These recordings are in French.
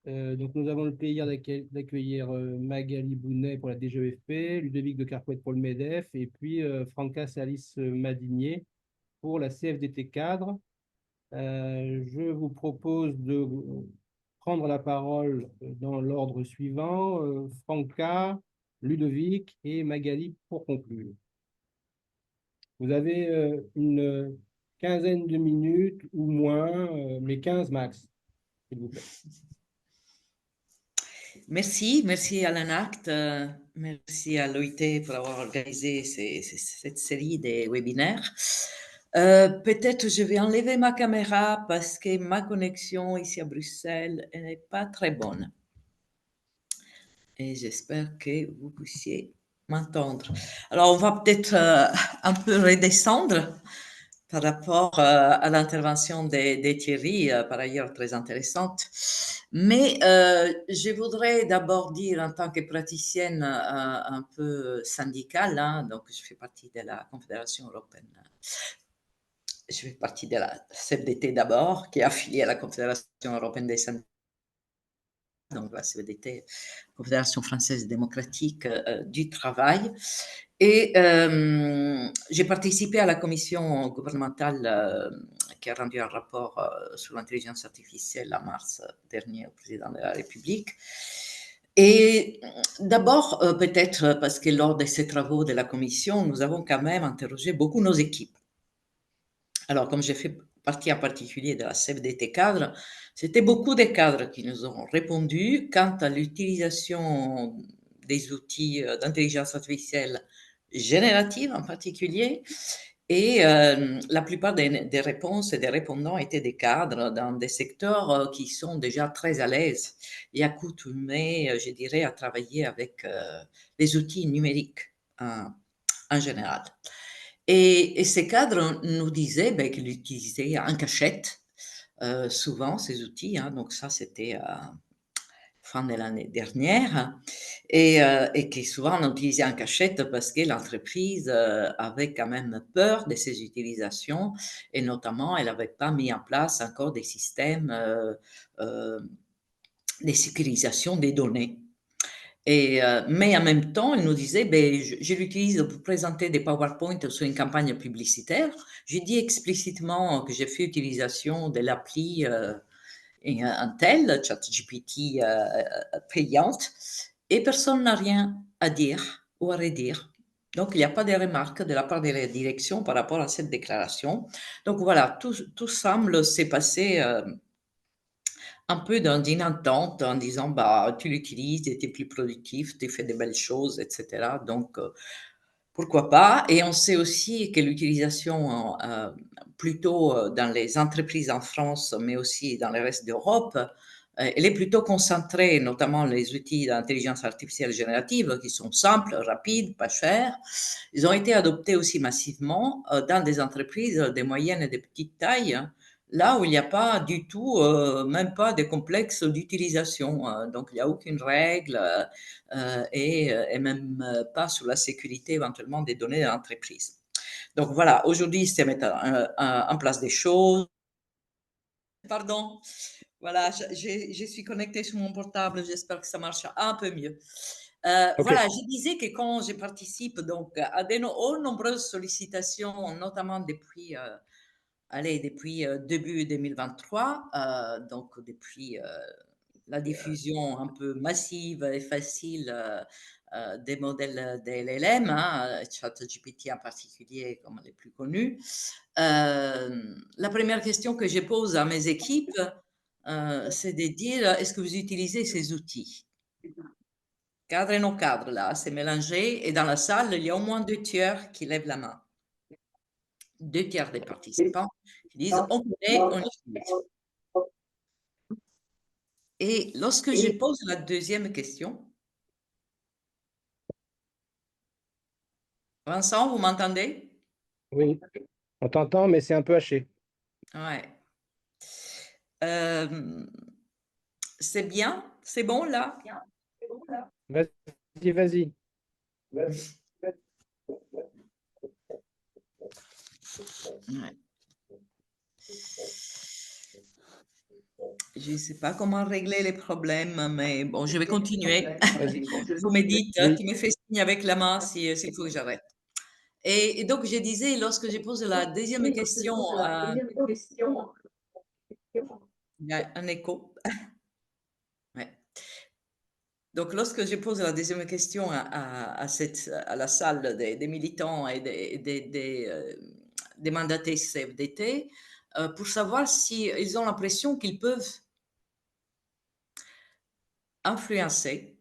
Donc, nous avons le plaisir d'accueillir Magali Bounet pour la DGEFP, Ludovic de Carpouët pour le MEDEF, et puis Franca Salis Madinier pour la CFDT Cadre. Je vous propose de prendre la parole dans l'ordre suivant, Franca, Ludovic et Magali pour conclure. Vous avez une quinzaine de minutes ou moins, mais 15 max, s'il vous plaît. Merci à l'ANACT, merci à l'OIT pour avoir organisé cette série de webinaires. Peut-être je vais enlever ma caméra parce que ma connexion ici à Bruxelles n'est pas très bonne. Et j'espère que vous puissiez m'entendre. Alors, on va peut-être un peu redescendre par rapport à l'intervention de Thierry, par ailleurs très intéressante. Mais je voudrais d'abord dire, en tant que praticienne un peu syndicale, hein, donc je fais partie de la Confédération européenne, je fais partie de la CFDT d'abord, qui est affiliée à la Confédération européenne des syndicats, donc la CFDT, Confédération française démocratique du travail. Et j'ai participé à la commission gouvernementale qui a rendu un rapport sur l'intelligence artificielle en mars dernier au président de la République. Et d'abord, peut-être parce que lors de ces travaux de la commission, nous avons quand même interrogé beaucoup nos équipes. Alors, comme j'ai fait partie en particulier de la CFDT cadre, c'était beaucoup de cadres qui nous ont répondu quant à l'utilisation des outils d'intelligence artificielle générative en particulier. Et la plupart des réponses et des répondants étaient des cadres dans des secteurs qui sont déjà très à l'aise et accoutumés, je dirais, à travailler avec les outils numériques en général. Et ces cadres nous disaient ben, qu'ils utilisaient en cachette souvent ces outils. Hein, donc ça, c'était fin de l'année dernière. Et qui souvent on utilisait en cachette parce que l'entreprise avait quand même peur de ces utilisations et notamment elle n'avait pas mis en place encore des systèmes de sécurisation des données. Mais en même temps, elle nous disait, ben, je l'utilise pour présenter des PowerPoint sur une campagne publicitaire. J'ai dit explicitement que j'ai fait utilisation de l'appli Intel, ChatGPT payante, et personne n'a rien à dire ou à redire. Donc, il n'y a pas de remarques de la part de la direction par rapport à cette déclaration. Donc, voilà, tout semble s'est passé un peu dans une entente en disant, bah, tu l'utilises, tu es plus productif, tu fais de belles choses, etc. Donc, pourquoi pas? Et on sait aussi que l'utilisation, plutôt dans les entreprises en France, mais aussi dans le reste d'Europe, elle est plutôt concentrée, notamment les outils d'intelligence artificielle générative, qui sont simples, rapides, pas chers. Ils ont été adoptés aussi massivement dans des entreprises de moyenne et de petite taille, hein, là où il n'y a pas du tout, même pas de complexe d'utilisation. Donc, il n'y a aucune règle et même pas sur la sécurité éventuellement des données de l'entreprise. Donc voilà, aujourd'hui, c'est mettre en place des choses. Pardon, voilà, je suis connectée sur mon portable, j'espère que ça marche un peu mieux. OK. Voilà, je disais que quand je participe donc à aux nombreuses sollicitations, notamment depuis, allez, depuis début 2023, donc depuis la diffusion un peu massive et facile des modèles d'LLM, hein, ChatGPT en particulier comme les plus connus. La première question que je pose à mes équipes, c'est de dire, est-ce que vous utilisez ces outils? Cadre et non cadre, là, c'est mélangé. Et dans la salle, il y a au moins 2 tiers qui lèvent la main. 2 tiers des participants qui disent, on connaît, on utilise. Et lorsque je pose la deuxième question, Vincent, vous m'entendez? Oui, on t'entend, mais c'est un peu haché. Ouais. Euh, c'est bien? C'est bon là? Vas-y, vas-y. Ouais. Je ne sais pas comment régler les problèmes, mais bon, je vais continuer. Vas-y. Vous me dites, Oui. tu me fais signe avec la main si, s'il faut que j'arrête. Et donc, je disais, lorsque je pose la deuxième question, il y a un écho. Ouais. Donc, lorsque je pose la deuxième question à la salle des militants et des mandatés CFDT, pour savoir s'ils ont l'impression qu'ils peuvent influencer,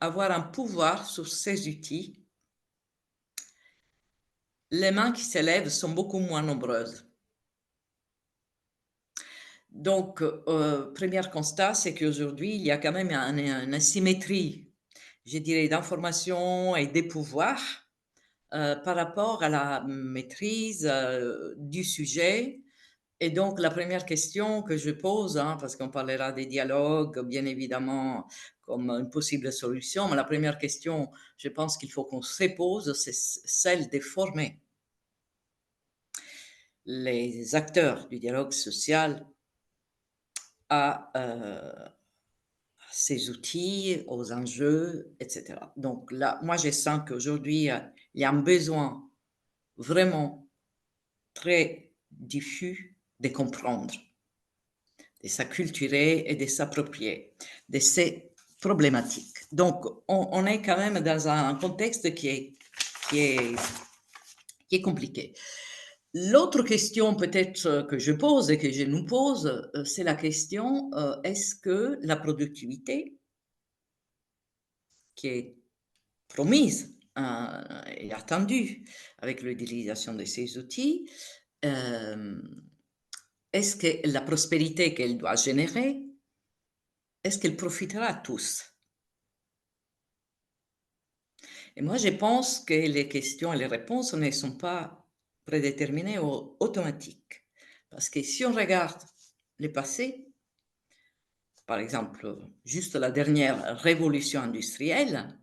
avoir un pouvoir sur ces outils, les mains qui s'élèvent sont beaucoup moins nombreuses. Donc, premier constat, c'est qu'aujourd'hui, il y a quand même une asymétrie, je dirais, d'information et des pouvoirs par rapport à la maîtrise du sujet. Et donc, la première question que je pose, hein, parce qu'on parlera des dialogues, bien évidemment, comme une possible solution, mais la première question, je pense qu'il faut qu'on se pose, c'est celle de former les acteurs du dialogue social à ces outils, aux enjeux, etc. Donc là, moi, je sens qu'aujourd'hui, il y a un besoin vraiment très diffus de comprendre, de s'acculturer et de s'approprier de ces problématiques. Donc, on est quand même dans un contexte qui est, qui est compliqué. L'autre question peut-être que je pose et que je nous pose, c'est la question, est-ce que la productivité qui est promise et attendue avec l'utilisation de ces outils, est-ce que la prospérité qu'elle doit générer, est-ce qu'elle profitera à tous? Et moi, je pense que les questions et les réponses ne sont pas prédéterminées ou automatiques. Parce que si on regarde le passé, par exemple, juste la dernière révolution industrielle,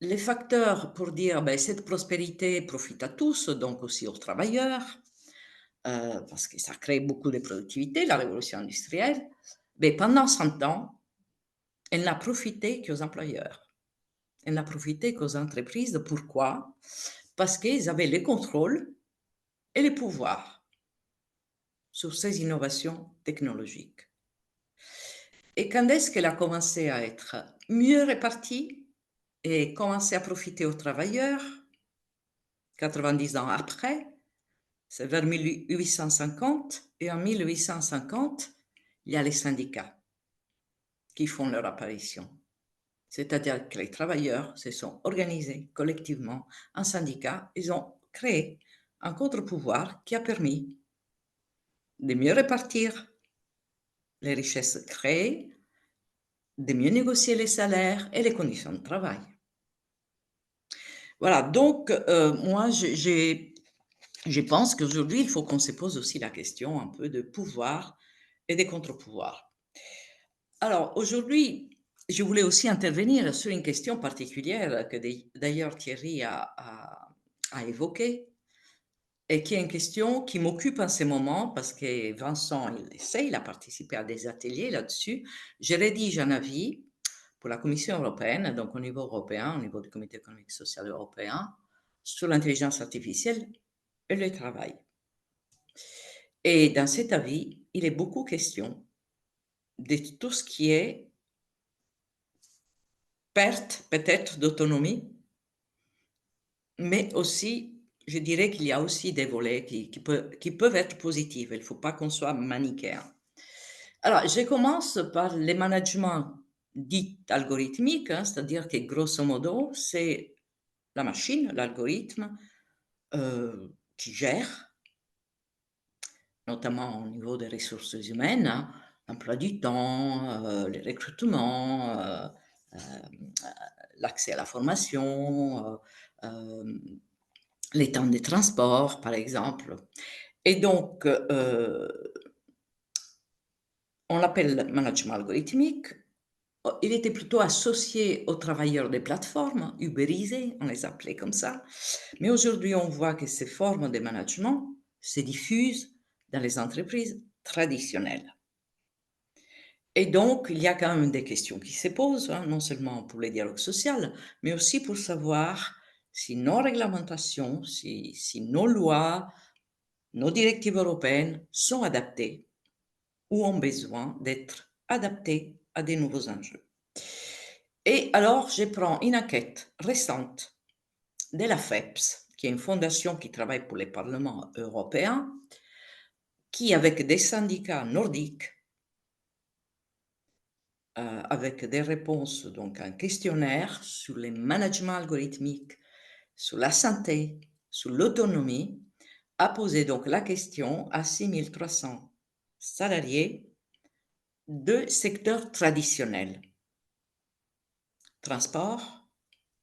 les facteurs pour dire ben, cette prospérité profite à tous, donc aussi aux travailleurs, parce que ça crée beaucoup de productivité, la révolution industrielle, mais pendant 100 ans, elle n'a profité qu'aux employeurs. Elle n'a profité qu'aux entreprises. Pourquoi? Parce qu'ils avaient le contrôle et le pouvoir sur ces innovations technologiques. Et quand est-ce qu'elle a commencé à être mieux répartie et commencé à profiter aux travailleurs? 90 ans après, c'est vers 1850, et en 1850, il y a les syndicats qui font leur apparition. C'est-à-dire que les travailleurs se sont organisés collectivement en syndicats, ils ont créé un contre-pouvoir qui a permis de mieux répartir les richesses créées, de mieux négocier les salaires et les conditions de travail. Voilà, donc moi je pense qu'aujourd'hui il faut qu'on se pose aussi la question un peu de pouvoir et des contre-pouvoirs. Alors aujourd'hui, je voulais aussi intervenir sur une question particulière que d'ailleurs Thierry a évoquée et qui est une question qui m'occupe en ce moment parce que Vincent, il a participé à des ateliers là-dessus. Je rédige un avis pour la Commission européenne, donc au niveau européen, au niveau du Comité économique et social européen, sur l'intelligence artificielle et le travail. Et dans cet avis, il est beaucoup question de tout ce qui est perte peut-être d'autonomie, mais aussi, je dirais qu'il y a aussi des volets qui peuvent être positifs. Il ne faut pas qu'on soit manichéen. Alors, je commence par les managements dits algorithmiques, hein, c'est-à-dire que grosso modo, c'est la machine, l'algorithme, qui gère, notamment au niveau des ressources humaines, hein, l'emploi du temps, le recrutement, euh, l'accès à la formation, les temps de transport, par exemple. Et donc, on l'appelle management algorithmique. Il était plutôt associé aux travailleurs des plateformes, ubérisés, on les appelait comme ça. Mais aujourd'hui, on voit que ces formes de management se diffusent dans les entreprises traditionnelles. Et donc, il y a quand même des questions qui se posent, hein, non seulement pour le dialogue social, mais aussi pour savoir si nos réglementations, si nos lois, nos directives européennes sont adaptées ou ont besoin d'être adaptées à des nouveaux enjeux. Et alors, je prends une enquête récente de la FEPS, qui est une fondation qui travaille pour les parlements européens, qui, avec des syndicats nordiques, avec des réponses, donc un questionnaire sur les managements algorithmiques, sur la santé, sur l'autonomie, a posé donc la question à 6300 salariés de secteurs traditionnels: transport,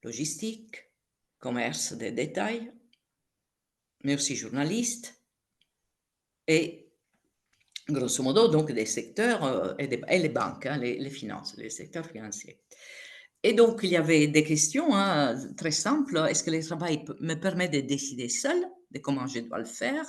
logistique, commerce de détail, mais aussi journalistes et grosso modo donc des secteurs et les banques, hein, les finances, les secteurs financiers. Et donc il y avait des questions hein, très simples. Est-ce que le travail me permet de décider seul de comment je dois le faire?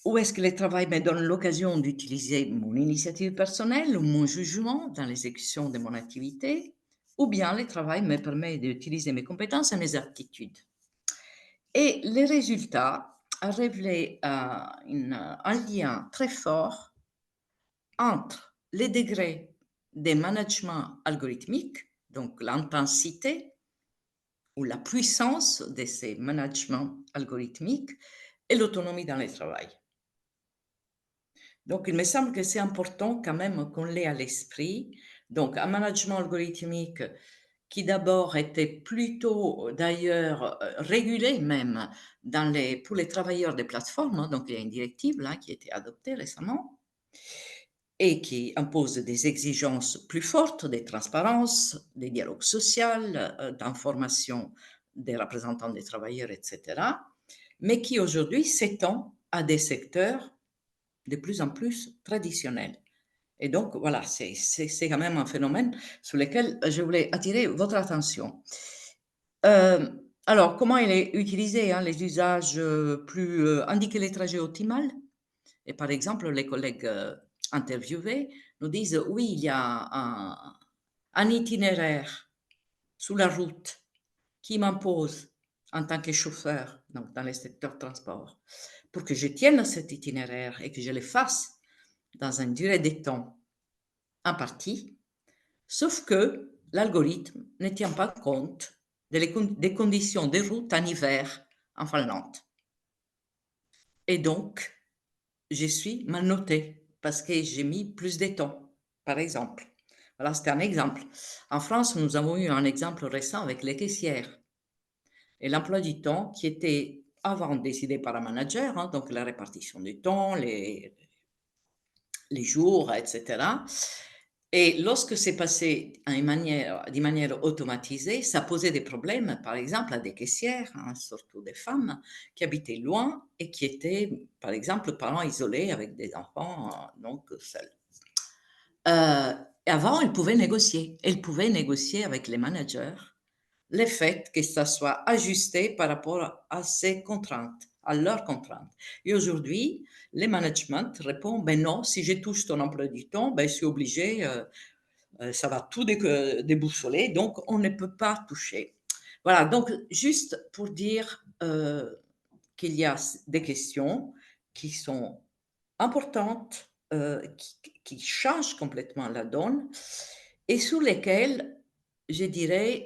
Ou est-ce que le travail me donne l'occasion d'utiliser mon initiative personnelle ou mon jugement dans l'exécution de mon activité? Ou bien le travail me permet d'utiliser mes compétences et mes aptitudes? Et les résultats ont révélé un lien très fort entre les degrés de management algorithmique, donc l'intensité ou la puissance de ces managements algorithmiques, et l'autonomie dans le travail. Donc, il me semble que c'est important quand même qu'on l'ait à l'esprit. Donc, un management algorithmique qui d'abord était plutôt d'ailleurs régulé même pour les travailleurs des plateformes. Hein. Donc, il y a une directive là qui a été adoptée récemment et qui impose des exigences plus fortes de transparence, de dialogue social, d'information des représentants des travailleurs, etc., mais qui aujourd'hui s'étend à des secteurs de plus en plus traditionnels. Et donc, voilà, c'est quand même un phénomène sur lequel je voulais attirer votre attention. Alors, comment il est utilisé, hein, les usages plus indiquer les trajets optimaux? Et par exemple, les collègues interviewés nous disent, oui, il y a un itinéraire sur la route qui m'impose en tant que chauffeur, donc dans le secteur transport, pour que je tienne cet itinéraire et que je le fasse dans une durée de temps impartie, sauf que l'algorithme ne tient pas compte des conditions de route en hiver en Finlande. Et donc, je suis mal notée parce que j'ai mis plus de temps, par exemple. Voilà, c'était un exemple. En France, nous avons eu un exemple récent avec les caissières et l'emploi du temps qui était avant décidé par un manager, hein, donc la répartition du temps, les jours, etc. Et lorsque c'est passé d'une manière automatisée, ça posait des problèmes, par exemple, à des caissières, hein, surtout des femmes, qui habitaient loin et qui étaient, par exemple, parents isolés avec des enfants, donc seuls. Avant, elles pouvaient négocier. Elles pouvaient négocier avec les managers le fait que ça soit ajusté par rapport à ces contraintes, à leurs contraintes. Et aujourd'hui, les management répondent, ben non, si je touche ton emploi du temps, ben je suis obligé, ça va tout déboussoler, donc on ne peut pas toucher. Voilà, donc juste pour dire qu'il y a des questions qui sont importantes, qui changent complètement la donne et sur lesquelles je dirais,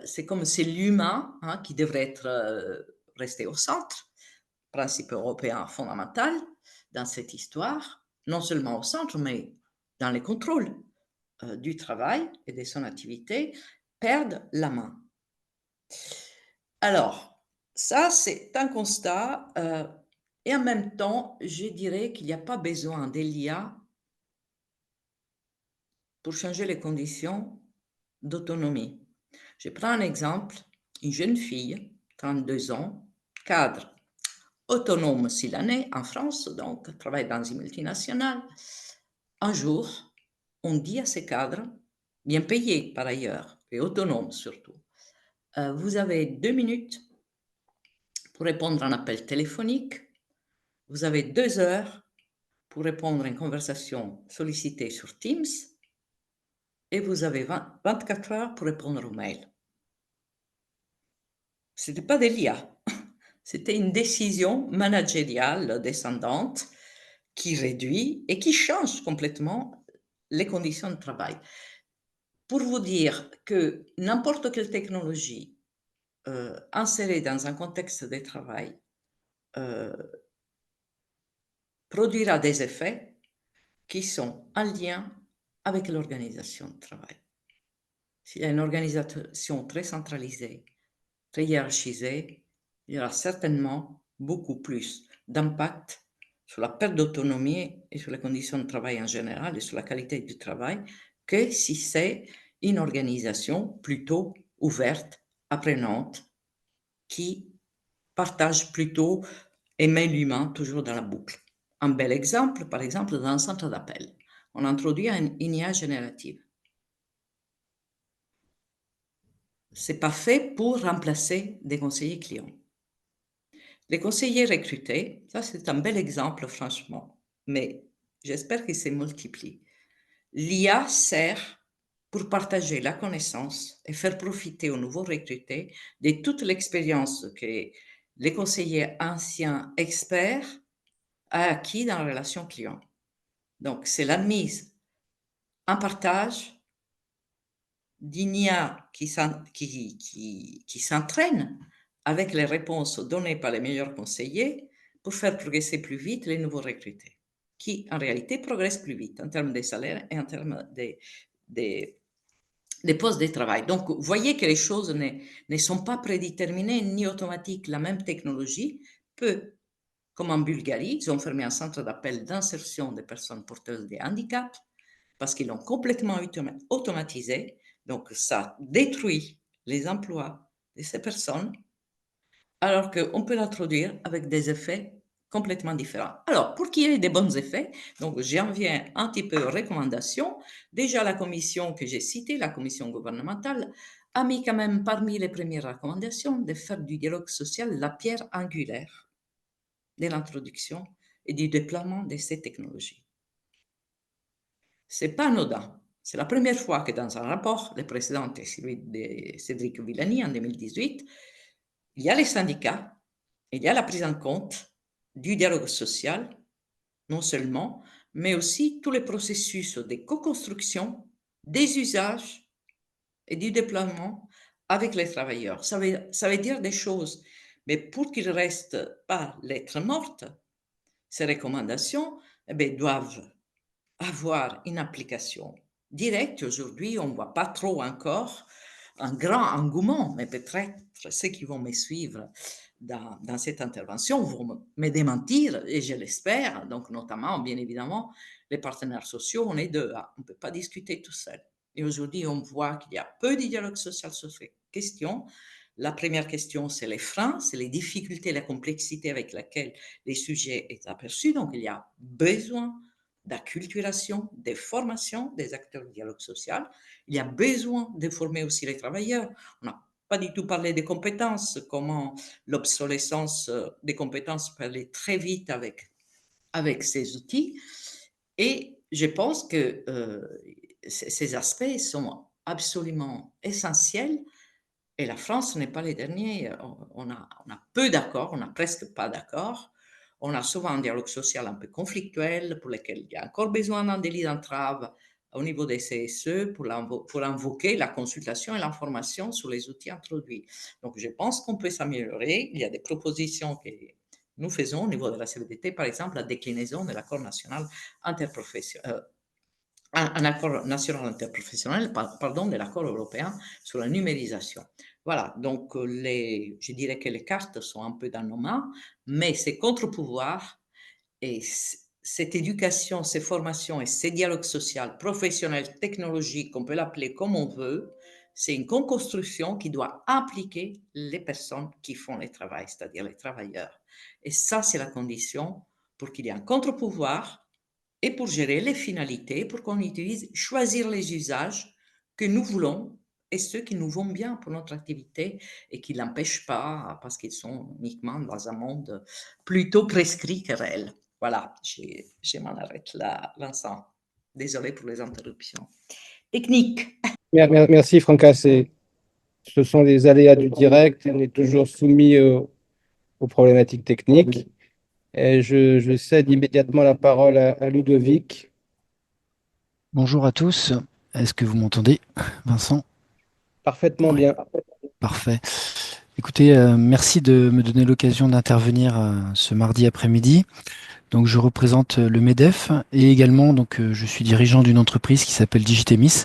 c'est comme c'est l'humain hein, qui devrait être resté au centre, principe européen fondamental dans cette histoire, non seulement au centre, mais dans les contrôles du travail et de son activité, perdent la main. Alors, ça, c'est un constat, et en même temps, je dirais qu'il n'y a pas besoin de l'IA pour changer les conditions d'autonomie. Je prends un exemple, une jeune fille, 32 ans, cadre, autonome s'il en est, en France, donc travaille dans une multinationale. Un jour, on dit à ces cadres, bien payés par ailleurs, et autonomes surtout, vous avez 2 minutes pour répondre à un appel téléphonique vous avez 2 heures pour répondre à une conversation sollicitée sur Teams et vous avez 24 heures pour répondre aux mails. Ce n'était pas de l'IA, c'était une décision managériale descendante qui réduit et qui change complètement les conditions de travail. Pour vous dire que n'importe quelle technologie insérée dans un contexte de travail produira des effets qui sont en lien avec l'organisation de travail. S'il y a une organisation très centralisée, très hiérarchisée, il y aura certainement beaucoup plus d'impact sur la perte d'autonomie et sur les conditions de travail en général et sur la qualité du travail que si c'est une organisation plutôt ouverte, apprenante, qui partage plutôt et met l'humain toujours dans la boucle. Un bel exemple, par exemple, dans un centre d'appel, on introduit une IA générative. C'est pas fait pour remplacer des conseillers clients. Les conseillers recrutés, ça c'est un bel exemple franchement, mais j'espère qu'il se multiplie. L'IA sert pour partager la connaissance et faire profiter aux nouveaux recrutés de toute l'expérience que les conseillers anciens experts ont acquis dans la relation client. Donc c'est la mise en partage d'une IA qui s'entraîne avec les réponses données par les meilleurs conseillers pour faire progresser plus vite les nouveaux recrutés, qui en réalité progressent plus vite en termes de salaire et en termes des postes de travail. Donc, vous voyez que les choses ne sont pas prédéterminées ni automatiques. La même technologie peut, comme en Bulgarie, ils ont fermé un centre d'appel d'insertion des personnes porteuses de handicap parce qu'ils l'ont complètement automatisé. Donc, ça détruit les emplois de ces personnes, alors qu'on peut l'introduire avec des effets complètement différents. Alors, pour qu'il y ait des bons effets, donc j'en viens un petit peu aux recommandations. Déjà, la commission que j'ai citée, la commission gouvernementale, a mis quand même parmi les premières recommandations de faire du dialogue social la pierre angulaire de l'introduction et du déploiement de ces technologies. C'est pas anodin. C'est la première fois que dans un rapport, le précédent est celui de Cédric Villani en 2018, il y a les syndicats, il y a la prise en compte du dialogue social, non seulement, mais aussi tous les processus de co-construction, des usages et du déploiement avec les travailleurs. Ça veut dire des choses, mais pour qu'ils ne restent pas lettres mortes, ces recommandations doivent avoir une application directe. Aujourd'hui, on ne voit pas trop encore un grand engouement, mais peut-être ceux qui vont me suivre dans cette intervention vont me démentir, et je l'espère, donc notamment, bien évidemment, les partenaires sociaux, on est deux, on ne peut pas discuter tout seul. Et aujourd'hui, on voit qu'il y a peu de dialogue social sur ces questions. La première question, c'est les freins, c'est les difficultés, la complexité avec laquelle les sujets sont aperçus. Donc, il y a besoin d'acculturation, de formation des acteurs du dialogue social. Il y a besoin de former aussi les travailleurs. On n'a pas du tout parlé des compétences, comment l'obsolescence des compétences peut aller très vite avec ces outils. Et je pense que ces aspects sont absolument essentiels. Et la France n'est pas les derniers. On a peu d'accords, on n'a presque pas d'accords. On a souvent un dialogue social un peu conflictuel pour lequel il y a encore besoin d'un délit d'entrave au niveau des CSE pour invoquer la consultation et l'information sur les outils introduits. Donc, je pense qu'on peut s'améliorer. Il y a des propositions que nous faisons au niveau de la CVDT, par exemple, la déclinaison de l'accord national interprofessionnel. Un accord national interprofessionnel, pardon, de l'accord européen sur la numérisation. Voilà, donc je dirais que les cartes sont un peu dans nos mains, mais ces contre-pouvoirs et cette éducation, ces formations et ces dialogues sociaux, professionnels, technologiques, on peut l'appeler comme on veut, c'est une co-construction qui doit impliquer les personnes qui font le travail, c'est-à-dire les travailleurs. Et ça, c'est la condition pour qu'il y ait un contre-pouvoir et pour gérer les finalités, pour qu'on utilise, choisir les usages que nous voulons et ceux qui nous vont bien pour notre activité et qui l'empêchent pas parce qu'ils sont uniquement dans un monde plutôt prescrit que réel. Voilà, je m'en arrête là, Vincent. Désolée pour les interruptions. Technique. Merci, Franca. Ce sont les aléas du direct. On est toujours soumis aux problématiques techniques. Et je cède immédiatement la parole à Ludovic. Bonjour à tous. Est-ce que vous m'entendez, Vincent? Parfaitement Oui, bien. parfait. Écoutez, merci de me donner l'occasion d'intervenir ce mardi après-midi. Donc, je représente le MEDEF et également, je suis dirigeant d'une entreprise qui s'appelle Digitemis,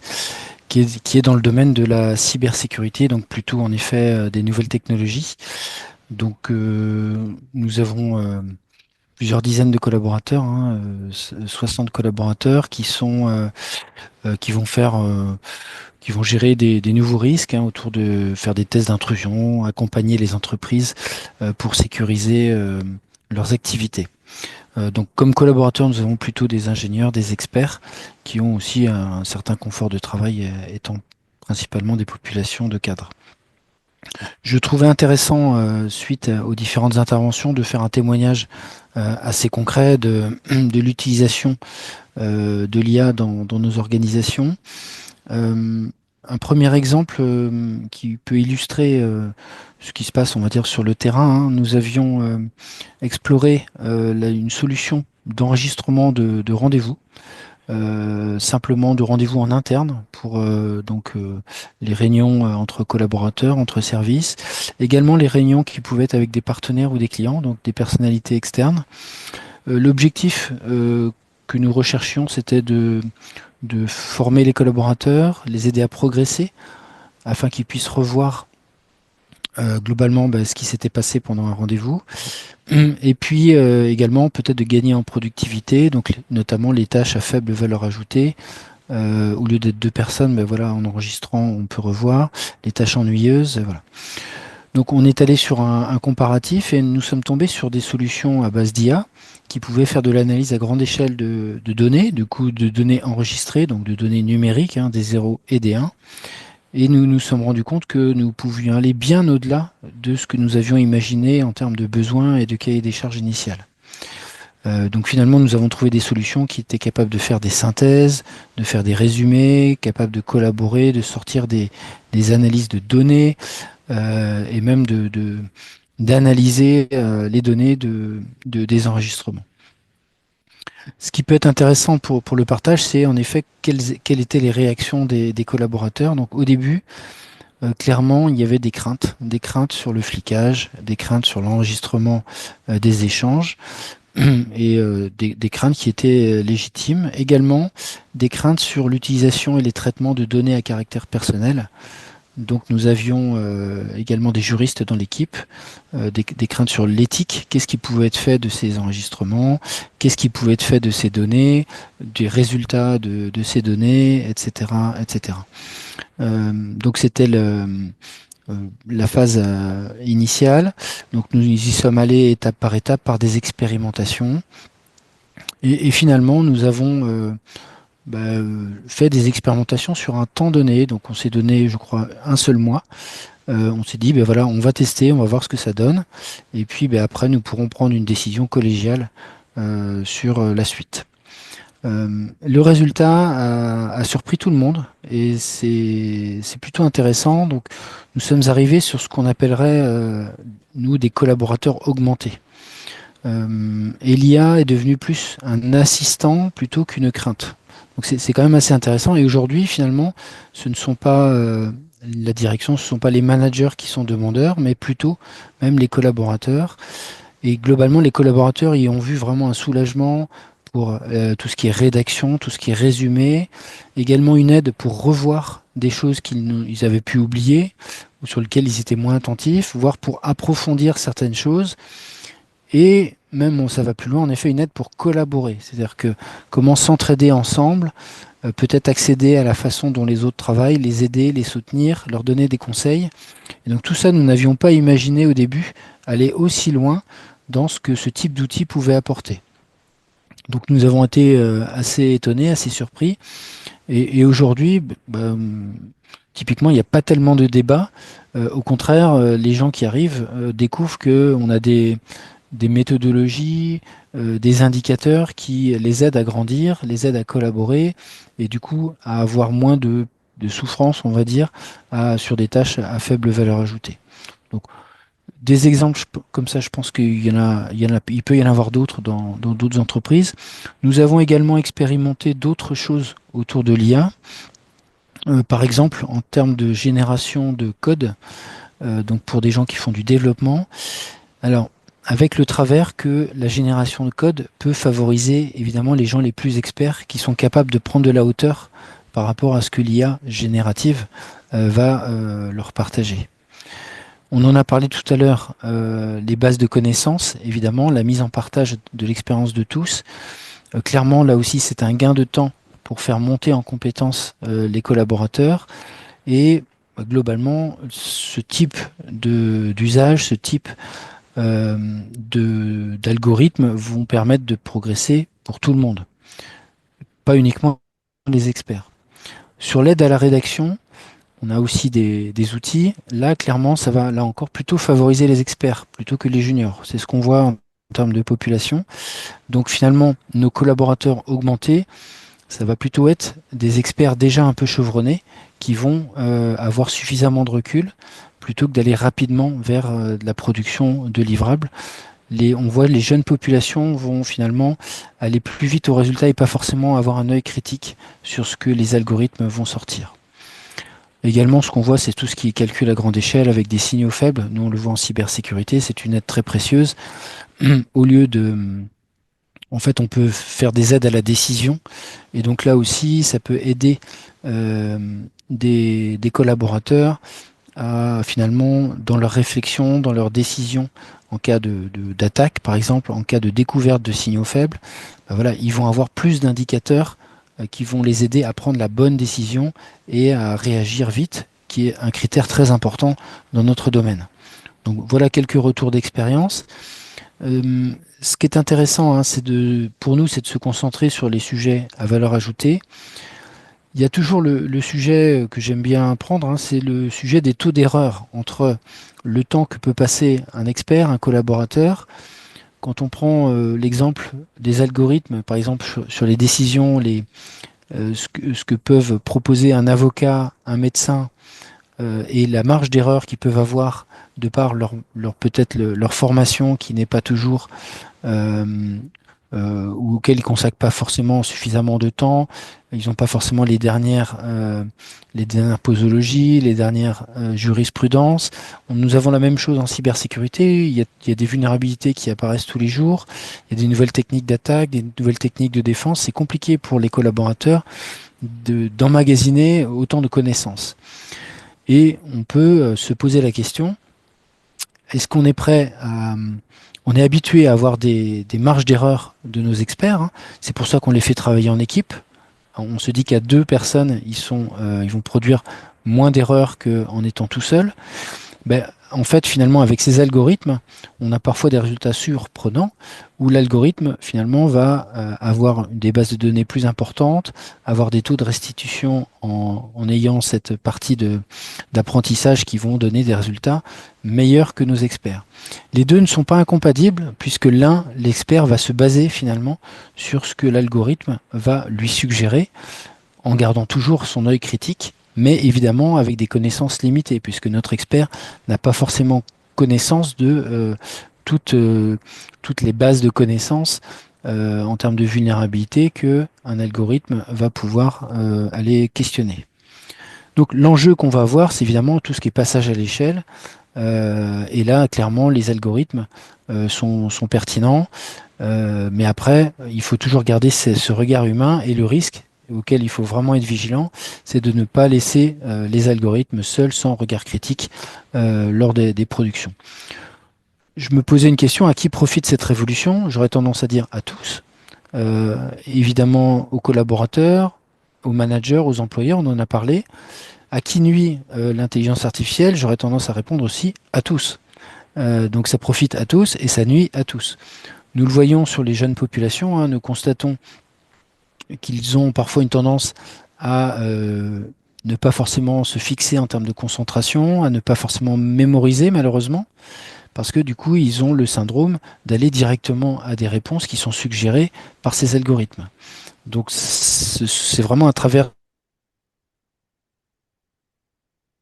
qui est dans le domaine de la cybersécurité, donc plutôt en effet des nouvelles technologies. Donc, nous avons plusieurs dizaines de collaborateurs, 60 collaborateurs qui vont gérer des nouveaux risques autour de faire des tests d'intrusion, accompagner les entreprises pour sécuriser leurs activités. Donc, comme collaborateurs, nous avons plutôt des ingénieurs, des experts qui ont aussi un certain confort de travail, étant principalement des populations de cadres. Je trouvais intéressant, suite aux différentes interventions, de faire un témoignage assez concret de l'utilisation de l'IA dans nos organisations. Euh, un premier exemple qui peut illustrer ce qui se passe, on va dire, sur le terrain. Nous avions exploré une solution d'enregistrement de rendez-vous, simplement de rendez-vous en interne pour les réunions entre collaborateurs, entre services, également les réunions qui pouvaient être avec des partenaires ou des clients, donc des personnalités externes. L'objectif que nous recherchions, c'était de former les collaborateurs, les aider à progresser, afin qu'ils puissent revoir globalement ce qui s'était passé pendant un rendez-vous. Et puis également peut-être de gagner en productivité, donc notamment les tâches à faible valeur ajoutée. Au lieu d'être deux personnes, voilà, en enregistrant, on peut revoir les tâches ennuyeuses. Voilà. Donc on est allé sur un comparatif et nous sommes tombés sur des solutions à base d'IA qui pouvaient faire de l'analyse à grande échelle de données, du coup de données enregistrées, donc de données numériques, des 0 et des 1. Et nous nous sommes rendus compte que nous pouvions aller bien au-delà de ce que nous avions imaginé en termes de besoins et de cahier des charges initiales. Donc finalement, nous avons trouvé des solutions qui étaient capables de faire des synthèses, de faire des résumés, capables de collaborer, de sortir des analyses de données et même d'analyser les données des enregistrements. Ce qui peut être intéressant pour le partage, c'est en effet quelles étaient les réactions des collaborateurs. Donc au début, clairement, il y avait des craintes sur le flicage, des craintes sur l'enregistrement des échanges, et des craintes qui étaient légitimes. Également, des craintes sur l'utilisation et les traitements de données à caractère personnel. Donc nous avions également des juristes dans l'équipe, des craintes sur l'éthique, qu'est-ce qui pouvait être fait de ces enregistrements, qu'est-ce qui pouvait être fait de ces données, des résultats de ces données, etc. etc. Donc c'était la phase initiale. Donc nous y sommes allés étape par étape par des expérimentations. Et finalement, nous avons fait des expérimentations sur un temps donné. Donc on s'est donné, je crois, un seul mois. On s'est dit, voilà, on va tester, on va voir ce que ça donne. Et puis après, nous pourrons prendre une décision collégiale sur la suite. Le résultat a surpris tout le monde et c'est plutôt intéressant. Donc, nous sommes arrivés sur ce qu'on appellerait, nous, des collaborateurs augmentés. Et l'IA est devenu plus un assistant plutôt qu'une crainte. Donc, c'est quand même assez intéressant. Et aujourd'hui, finalement, ce ne sont pas la direction, ce ne sont pas les managers qui sont demandeurs, mais plutôt même les collaborateurs. Et globalement, les collaborateurs y ont vu vraiment un soulagement pour tout ce qui est rédaction, tout ce qui est résumé, également une aide pour revoir des choses qu'ils avaient pu oublier ou sur lesquelles ils étaient moins attentifs, voire pour approfondir certaines choses. Et même, ça va plus loin, en effet, une aide pour collaborer. C'est-à-dire que comment s'entraider ensemble, peut-être accéder à la façon dont les autres travaillent, les aider, les soutenir, leur donner des conseils. Et donc tout ça, nous n'avions pas imaginé au début aller aussi loin dans ce que ce type d'outil pouvait apporter. Donc nous avons été assez étonnés, assez surpris. Et aujourd'hui, typiquement, il n'y a pas tellement de débat. Au contraire, les gens qui arrivent découvrent qu'on a des méthodologies, des indicateurs qui les aident à grandir, les aident à collaborer et du coup à avoir moins de souffrance, on va dire, sur des tâches à faible valeur ajoutée. Donc, des exemples comme ça, je pense il peut y en avoir d'autres dans d'autres entreprises. Nous avons également expérimenté d'autres choses autour de l'IA. Par exemple, en termes de génération de code, donc pour des gens qui font du développement. Alors, avec le travers que la génération de code peut favoriser évidemment les gens les plus experts qui sont capables de prendre de la hauteur par rapport à ce que l'IA générative va leur partager. On en a parlé tout à l'heure, les bases de connaissances, évidemment, la mise en partage de l'expérience de tous. Clairement, là aussi, c'est un gain de temps pour faire monter en compétence les collaborateurs. Et globalement, ce type d'usage, ce type d'algorithmes vont permettre de progresser pour tout le monde, pas uniquement les experts. Sur l'aide à la rédaction, on a aussi des outils. Là, clairement, ça va là encore plutôt favoriser les experts plutôt que les juniors. C'est ce qu'on voit en termes de population. Donc finalement, nos collaborateurs augmentés, ça va plutôt être des experts déjà un peu chevronnés qui vont avoir suffisamment de recul plutôt que d'aller rapidement vers de la production de livrables. On voit les jeunes populations vont finalement aller plus vite au résultat et pas forcément avoir un œil critique sur ce que les algorithmes vont sortir. Également, ce qu'on voit, c'est tout ce qui est calcul à grande échelle avec des signaux faibles. Nous, on le voit en cybersécurité, c'est une aide très précieuse. Au lieu de... En fait, on peut faire des aides à la décision. Et donc là aussi, ça peut aider des collaborateurs à finalement, dans leur réflexion, dans leur décision, en cas d'attaque, par exemple, en cas de découverte de signaux faibles, ben voilà, ils vont avoir plus d'indicateurs qui vont les aider à prendre la bonne décision et à réagir vite, qui est un critère très important dans notre domaine. Donc voilà quelques retours d'expérience. Ce qui est intéressant, hein, pour nous, c'est de se concentrer sur les sujets à valeur ajoutée. Il y a toujours le sujet que j'aime bien prendre, hein, c'est le sujet des taux d'erreur entre le temps que peut passer un expert, un collaborateur. Quand on prend l'exemple des algorithmes, par exemple sur les décisions, ce que peuvent proposer un avocat, un médecin, et la marge d'erreur qu'ils peuvent avoir de par peut-être leur formation qui n'est pas toujours ou auxquels ils ne consacrent pas forcément suffisamment de temps, ils n'ont pas forcément les dernières posologies, les dernières jurisprudences. Nous avons la même chose en cybersécurité, il y a des vulnérabilités qui apparaissent tous les jours, il y a des nouvelles techniques d'attaque, des nouvelles techniques de défense, c'est compliqué pour les collaborateurs d'emmagasiner autant de connaissances. Et on peut se poser la question, est-ce qu'on est prêt à... On est habitué à avoir des marges d'erreur de nos experts, hein. C'est pour ça qu'on les fait travailler en équipe. On se dit qu'à 2 personnes, ils vont produire moins d'erreurs qu'en étant tout seul. Ben, en fait, finalement, avec ces algorithmes, on a parfois des résultats surprenants où l'algorithme, finalement, va avoir des bases de données plus importantes, avoir des taux de restitution en ayant cette partie d'apprentissage qui vont donner des résultats meilleurs que nos experts. Les deux ne sont pas incompatibles puisque l'expert va se baser finalement sur ce que l'algorithme va lui suggérer en gardant toujours son œil critique, mais évidemment avec des connaissances limitées, puisque notre expert n'a pas forcément connaissance de toutes les bases de connaissances en termes de vulnérabilité qu'un algorithme va pouvoir aller questionner. Donc l'enjeu qu'on va avoir, c'est évidemment tout ce qui est passage à l'échelle, et là, clairement, les algorithmes sont pertinents, mais après, il faut toujours garder ce regard humain et le risque auquel il faut vraiment être vigilant, c'est de ne pas laisser les algorithmes seuls, sans regard critique, lors des productions. Je me posais une question, à qui profite cette révolution? J'aurais tendance à dire à tous. Évidemment aux collaborateurs, aux managers, aux employeurs, on en a parlé. À qui nuit l'intelligence artificielle? J'aurais tendance à répondre aussi à tous. Donc ça profite à tous et ça nuit à tous. Nous le voyons sur les jeunes populations, hein, nous constatons qu'ils ont parfois une tendance à ne pas forcément se fixer en termes de concentration, à ne pas forcément mémoriser malheureusement, parce que du coup, ils ont le syndrome d'aller directement à des réponses qui sont suggérées par ces algorithmes. Donc c'est vraiment à travers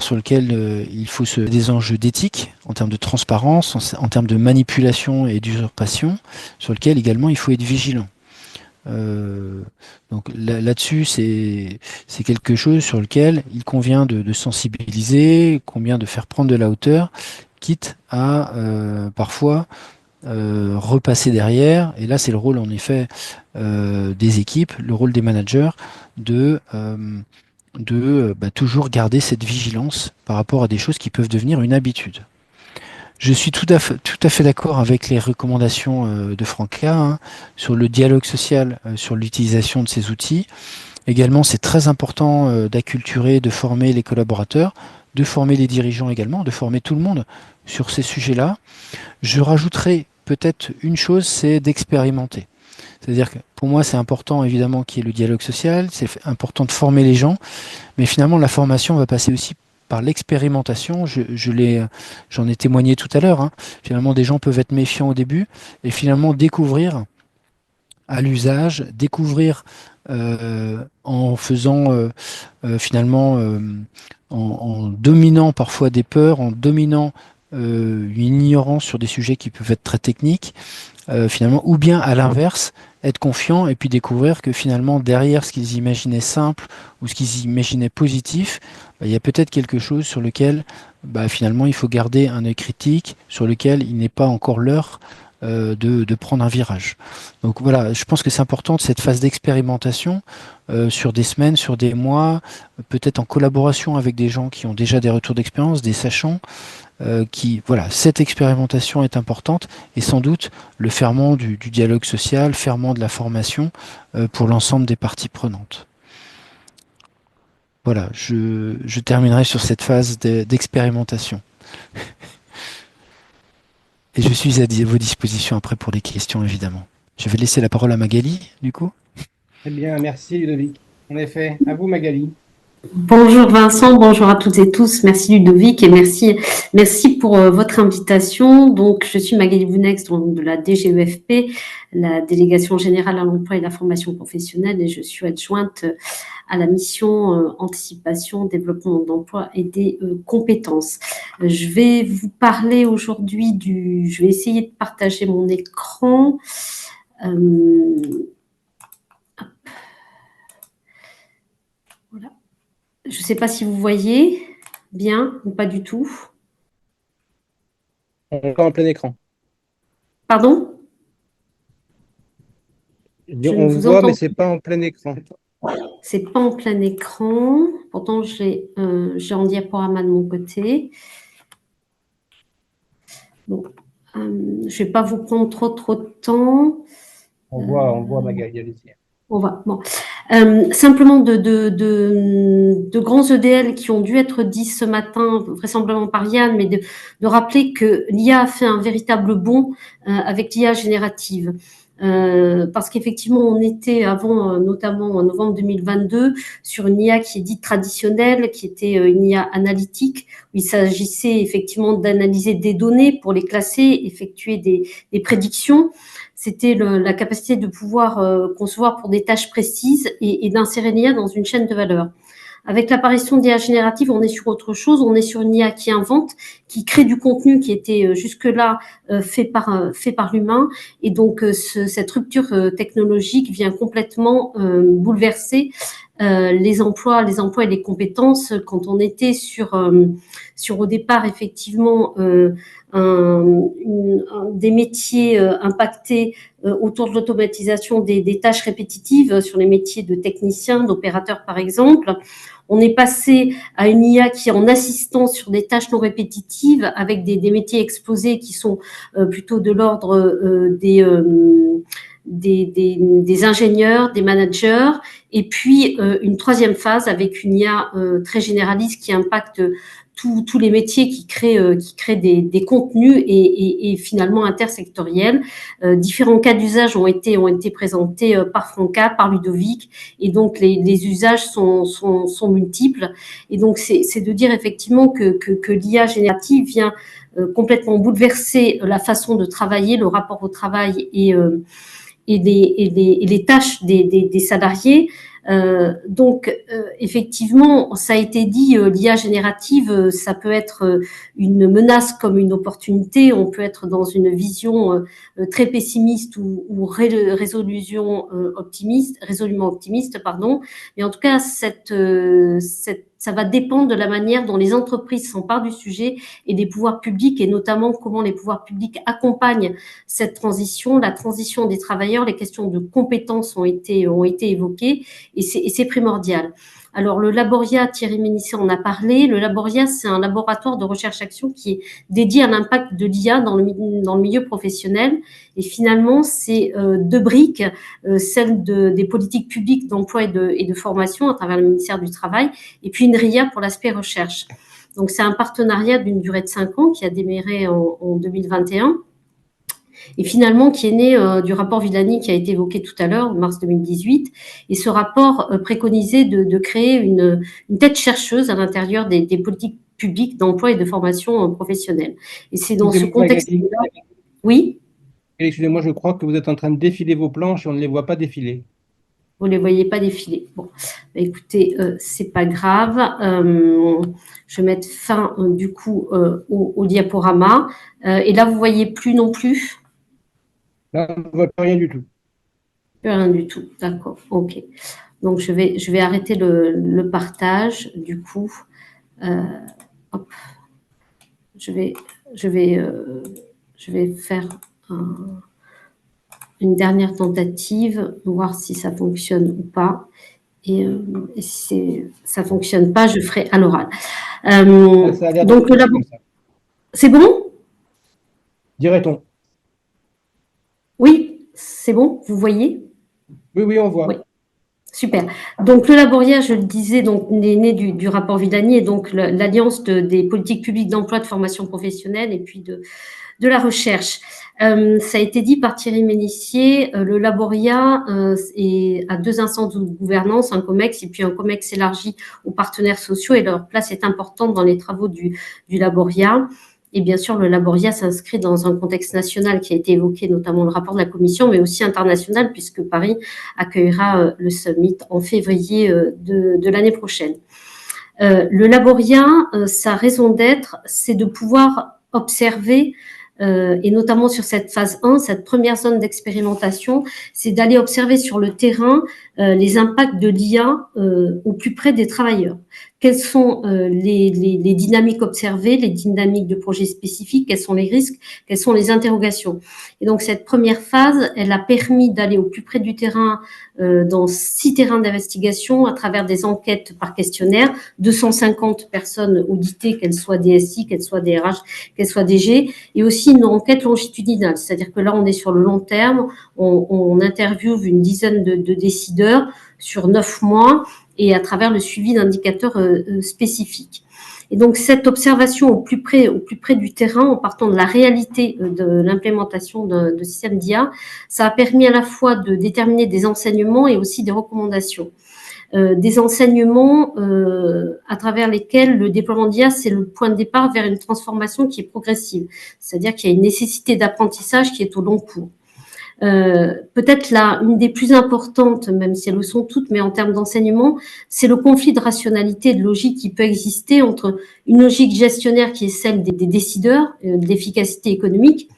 sur lequel il faut des enjeux d'éthique, en termes de transparence, en termes de manipulation et d'usurpation, sur lequel également il faut être vigilant. Euh, donc là-dessus, c'est quelque chose sur lequel il convient de sensibiliser, convient de faire prendre de la hauteur, quitte à parfois repasser derrière. Et là, c'est le rôle en effet des équipes, le rôle des managers de toujours garder cette vigilance par rapport à des choses qui peuvent devenir une habitude. Je suis tout à fait d'accord avec les recommandations de Franca hein, sur le dialogue social, sur l'utilisation de ces outils. Également, c'est très important d'acculturer, de former les collaborateurs, de former les dirigeants également, de former tout le monde sur ces sujets-là. Je rajouterai peut-être une chose, c'est d'expérimenter. C'est-à-dire que pour moi, c'est important évidemment qu'il y ait le dialogue social, c'est important de former les gens, mais finalement, la formation va passer aussi par l'expérimentation. J'en ai témoigné tout à l'heure. Hein. Finalement, des gens peuvent être méfiants au début et finalement découvrir à l'usage, découvrir en faisant finalement en dominant parfois des peurs, en dominant une ignorance sur des sujets qui peuvent être très techniques, finalement, ou bien à l'inverse, être confiant et puis découvrir que finalement, derrière ce qu'ils imaginaient simple ou ce qu'ils imaginaient positif, bah, il y a peut-être quelque chose sur lequel bah, finalement il faut garder un œil critique, sur lequel il n'est pas encore l'heure de prendre un virage. Donc voilà, je pense que c'est important de cette phase d'expérimentation sur des semaines, sur des mois, peut-être en collaboration avec des gens qui ont déjà des retours d'expérience, des sachants, voilà, cette expérimentation est importante et sans doute le ferment du dialogue social, ferment de la formation pour l'ensemble des parties prenantes. Voilà, je terminerai sur cette phase d'expérimentation. Et je suis à vos dispositions après pour les questions, évidemment. Je vais laisser la parole à Magali, du coup. Très bien, merci Ludovic. En effet, à vous Magali. Bonjour Vincent, bonjour à toutes et tous. Merci Ludovic et merci pour votre invitation. Donc, je suis Magali Bounex de la DGEFP, la Délégation générale à l'emploi et la formation professionnelle, et je suis adjointe à la mission anticipation, développement d'emploi et des compétences. Je vais vous parler aujourd'hui je vais essayer de partager mon écran. Voilà. Je ne sais pas si vous voyez bien ou pas du tout. On est en plein écran. Pardon? On voit, mais ce n'est pas en plein écran. C'est pas en plein écran. Pourtant, j'ai en diaporama de mon côté. Bon, je ne vais pas vous prendre trop de temps. On voit Magali, allez-y. On va. Bon. Simplement de grands EDL qui ont dû être dits ce matin, vraisemblablement par Yann, mais de rappeler que l'IA a fait un véritable bond avec l'IA générative. Parce qu'effectivement, on était avant, notamment en novembre 2022, sur une IA qui est dite traditionnelle, qui était une IA analytique, où il s'agissait effectivement d'analyser des données pour les classer, effectuer des prédictions. C'était la capacité de pouvoir concevoir pour des tâches précises et d'insérer l'IA dans une chaîne de valeur. Avec l'apparition d'IA générative, on est sur autre chose. On est sur une IA qui invente, qui crée du contenu qui était jusque-là fait par l'humain. Et donc, cette rupture technologique vient complètement bouleverser les emplois et les compétences. Quand on était sur au départ, effectivement, des métiers impactés autour de l'automatisation des tâches répétitives sur les métiers de technicien, d'opérateur par exemple. On est passé à une IA qui est en assistance sur des tâches non répétitives avec des métiers exposés qui sont plutôt de l'ordre des ingénieurs, des managers, et puis une troisième phase avec une IA très généraliste qui impacte tous les métiers qui créent des contenus et finalement intersectoriels. Différents cas d'usage ont été présentés par Franca, par Ludovic, et donc les usages sont multiples. Et donc c'est de dire effectivement que l'IA générative vient complètement bouleverser la façon de travailler, le rapport au travail et les tâches des salariés. Donc, effectivement, ça a été dit, l'IA générative, ça peut être une menace comme une opportunité. On peut être dans une vision très pessimiste ou résolument optimiste, pardon. Mais en tout cas, ça va dépendre de la manière dont les entreprises s'emparent du sujet et des pouvoirs publics, et notamment comment les pouvoirs publics accompagnent cette transition, la transition des travailleurs. Les questions de compétences ont été évoquées, et c'est primordial. Alors, le Laboria, Thierry Ménisset en a parlé. Le Laboria, c'est un laboratoire de recherche-action qui est dédié à l'impact de l'IA dans le milieu professionnel. Et finalement, c'est deux briques, celle des politiques publiques d'emploi et de formation à travers le ministère du Travail, et puis une RIA pour l'aspect recherche. Donc, c'est un partenariat d'une durée de 5 ans qui a démarré en 2021. Et finalement qui est né du rapport Villani qui a été évoqué tout à l'heure, mars 2018. Et ce rapport préconisait de créer une tête chercheuse à l'intérieur des politiques publiques d'emploi et de formation professionnelle. Et c'est dans ce contexte-là… Oui ? Excusez-moi, je crois que vous êtes en train de défiler vos planches et on ne les voit pas défiler. Vous ne les voyez pas défiler. Bon, bah, écoutez, c'est pas grave. Je vais mettre fin du coup au diaporama. Et là, vous voyez plus non plus ? Là, on ne voit plus rien du tout. Plus rien du tout, d'accord, ok. Donc, je vais arrêter le partage, du coup. Hop. Je vais faire une dernière tentative, voir si ça fonctionne ou pas. Et si ça ne fonctionne pas, je ferai à l'oral. Donc, c'est bon ? Dirait-on. Oui, c'est bon, vous voyez ? Oui, on voit. Oui. Super. Donc, le Laboria, je le disais, donc, est né du rapport Villani, et donc l'alliance des politiques publiques d'emploi, de formation professionnelle et puis de la recherche. Ça a été dit par Thierry Ménisset, le Laboria a 2 instances de gouvernance, un COMEX et puis un COMEX élargi aux partenaires sociaux, et leur place est importante dans les travaux du Laboria. Et bien sûr, le Laboria s'inscrit dans un contexte national qui a été évoqué, notamment le rapport de la Commission, mais aussi international, puisque Paris accueillera le summit en février de l'année prochaine. Le Laboria, sa raison d'être, c'est de pouvoir observer, et notamment sur cette phase 1, cette première zone d'expérimentation, c'est d'aller observer sur le terrain les impacts de l'IA au plus près des travailleurs. Quelles sont les dynamiques observées, les dynamiques de projets spécifiques, quels sont les risques, quelles sont les interrogations. Et donc, cette première phase, elle a permis d'aller au plus près du terrain dans 6 terrains d'investigation à travers des enquêtes par questionnaire, 250 personnes auditées, qu'elles soient DSI, qu'elles soient DRH, qu'elles soient DG, et aussi une enquête longitudinale. C'est-à-dire que là, on est sur le long terme, on interviewe une dizaine de décideurs sur 9 mois, et à travers le suivi d'indicateurs spécifiques. Et donc, cette observation au plus près du terrain, en partant de la réalité de l'implémentation de systèmes d'IA, ça a permis à la fois de déterminer des enseignements et aussi des recommandations. Des enseignements à travers lesquels le déploiement d'IA, c'est le point de départ vers une transformation qui est progressive. C'est-à-dire qu'il y a une nécessité d'apprentissage qui est au long cours. Peut-être là, une des plus importantes, même si elles le sont toutes, mais en termes d'enseignement, c'est le conflit de rationalité et de logique qui peut exister entre une logique gestionnaire qui est celle des décideurs, de l'efficacité économique,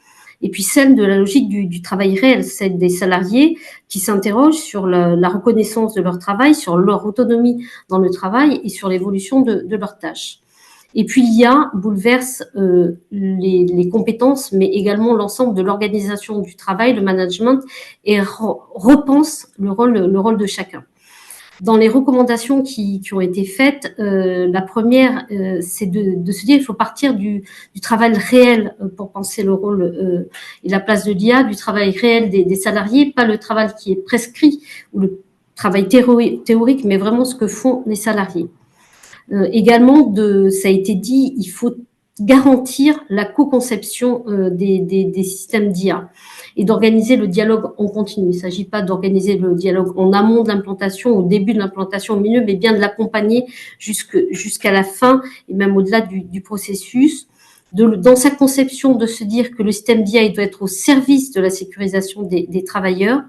et puis celle de la logique du travail réel, celle des salariés qui s'interrogent sur la reconnaissance de leur travail, sur leur autonomie dans le travail et sur l'évolution de leurs tâches. Et puis l'IA bouleverse les compétences, mais également l'ensemble de l'organisation du travail, le management, et repense le rôle de chacun. Dans les recommandations qui ont été faites, la première, c'est de se dire qu'il faut partir du travail réel pour penser le rôle et la place de l'IA, du travail réel des salariés, pas le travail qui est prescrit ou le travail théorique, mais vraiment ce que font les salariés. Également, ça a été dit, il faut garantir la co-conception des systèmes d'IA et d'organiser le dialogue en continu. Il ne s'agit pas d'organiser le dialogue en amont de l'implantation, au début de l'implantation, au milieu, mais bien de l'accompagner jusqu'à la fin et même au-delà du processus. Dans sa conception, de se dire que le système d'IA doit être au service de la sécurisation des travailleurs.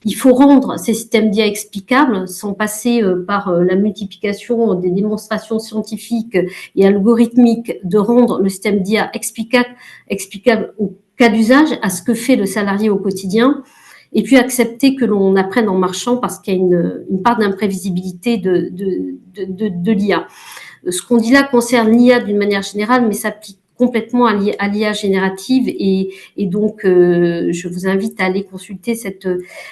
Il faut rendre ces systèmes d'IA explicables sans passer par la multiplication des démonstrations scientifiques et algorithmiques, de rendre le système d'IA explicable au cas d'usage, à ce que fait le salarié au quotidien, et puis accepter que l'on apprenne en marchant parce qu'il y a une part d'imprévisibilité de l'IA. Ce qu'on dit là concerne l'IA d'une manière générale, mais s'applique complètement à l'IA générative et donc je vous invite à aller consulter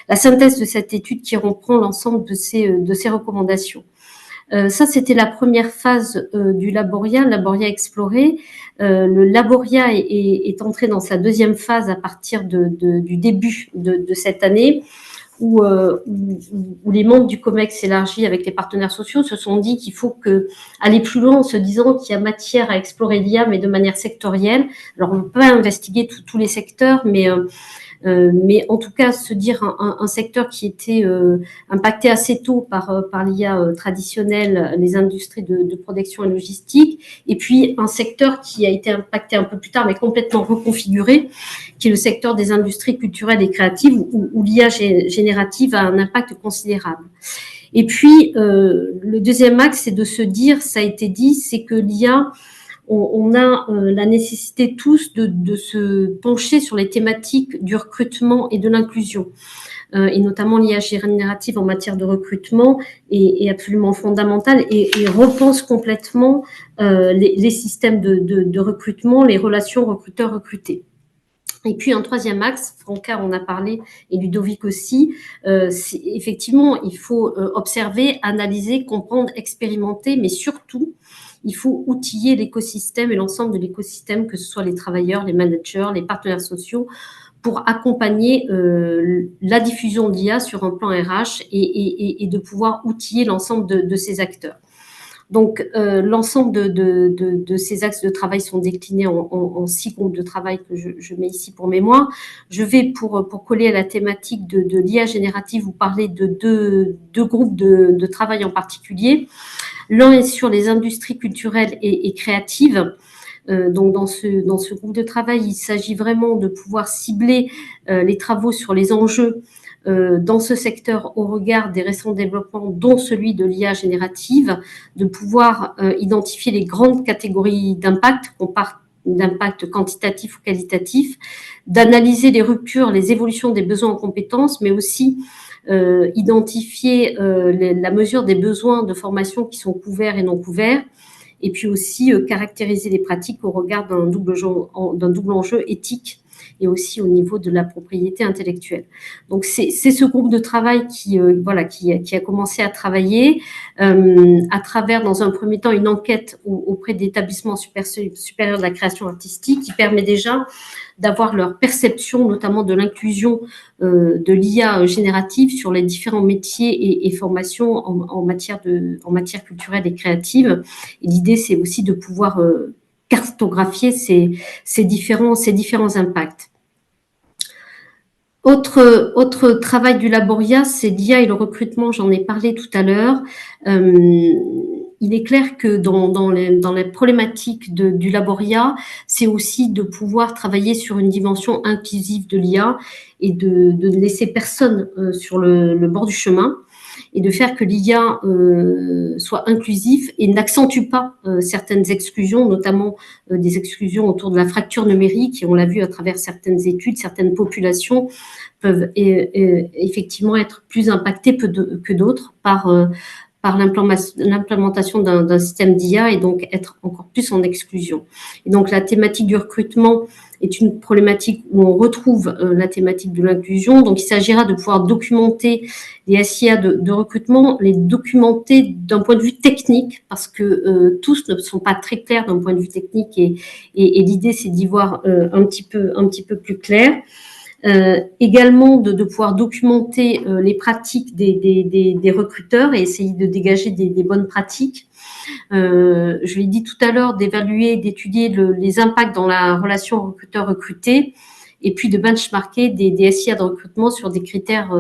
la synthèse de cette étude qui reprend l'ensemble de ces recommandations. Ça, c'était la première phase du Laboria exploré. Le Laboria est entré dans sa deuxième phase à partir du début de cette année, où les membres du COMEX élargi avec les partenaires sociaux se sont dit qu'il faut aller plus loin en se disant qu'il y a matière à explorer l'IA, mais de manière sectorielle. Alors, on ne peut pas investiguer tous les secteurs, mais en tout cas, se dire un secteur qui était impacté assez tôt par l'IA traditionnelle, les industries de production et logistique, et puis un secteur qui a été impacté un peu plus tard, mais complètement reconfiguré, qui est le secteur des industries culturelles et créatives, où l'IA générative a un impact considérable. Et puis, le deuxième axe, c'est de se dire, ça a été dit, c'est que l'IA, on a la nécessité tous de se pencher sur les thématiques du recrutement et de l'inclusion. Et notamment l'IA générative en matière de recrutement est absolument fondamentale et repense complètement les systèmes de recrutement, les relations recruteurs-recrutés. Et puis, un troisième axe, Franca en a parlé, et Ludovic aussi, effectivement, il faut observer, analyser, comprendre, expérimenter, mais surtout, il faut outiller l'écosystème et l'ensemble de l'écosystème, que ce soit les travailleurs, les managers, les partenaires sociaux, pour accompagner la diffusion de l'IA sur un plan RH et de pouvoir outiller l'ensemble de ces acteurs. Donc, l'ensemble de ces axes de travail sont déclinés en 6 groupes de travail que je mets ici pour mémoire. Je vais, pour coller à la thématique de l'IA générative, vous parler de deux groupes de travail en particulier. L'un est sur les industries culturelles et créatives. Donc, dans ce groupe de travail, il s'agit vraiment de pouvoir cibler les travaux sur les enjeux dans ce secteur au regard des récents développements, dont celui de l'IA générative, de pouvoir identifier les grandes catégories d'impact, qu'on parle d'impact quantitatif ou qualitatif, d'analyser les ruptures, les évolutions des besoins en compétences, mais aussi identifier la mesure des besoins de formation qui sont couverts et non couverts, et puis aussi caractériser les pratiques au regard d'un double enjeu éthique et aussi au niveau de la propriété intellectuelle. Donc, c'est ce groupe de travail qui a commencé à travailler à travers, dans un premier temps, une enquête auprès d'établissements supérieurs de la création artistique qui permet déjà d'avoir leur perception, notamment de l'inclusion de l'IA générative sur les différents métiers et formations en matière culturelle et créative. Et l'idée, c'est aussi de pouvoir cartographier ces différents impacts. Autre travail du Laboria, c'est l'IA et le recrutement, j'en ai parlé tout à l'heure. Il est clair que dans les problématiques du Laboria, c'est aussi de pouvoir travailler sur une dimension inclusive de l'IA et de ne laisser personne sur le bord du chemin, et de faire que l'IA soit inclusif et n'accentue pas certaines exclusions, notamment des exclusions autour de la fracture numérique, et on l'a vu à travers certaines études, certaines populations peuvent effectivement être plus impactées que d'autres par par l'implémentation d'un système d'IA et donc être encore plus en exclusion. Et donc la thématique du recrutement est une problématique où on retrouve la thématique de l'inclusion. Donc, il s'agira de pouvoir documenter les SIA de recrutement, les documenter d'un point de vue technique, parce que tous ne sont pas très clairs d'un point de vue technique, et l'idée, c'est d'y voir un petit peu plus clair. Également de pouvoir documenter les pratiques des recruteurs et essayer de dégager des bonnes pratiques. Je l'ai dit tout à l'heure, d'évaluer, d'étudier les impacts dans la relation recruteur-recruté, et puis de benchmarker des SIA de recrutement sur des critères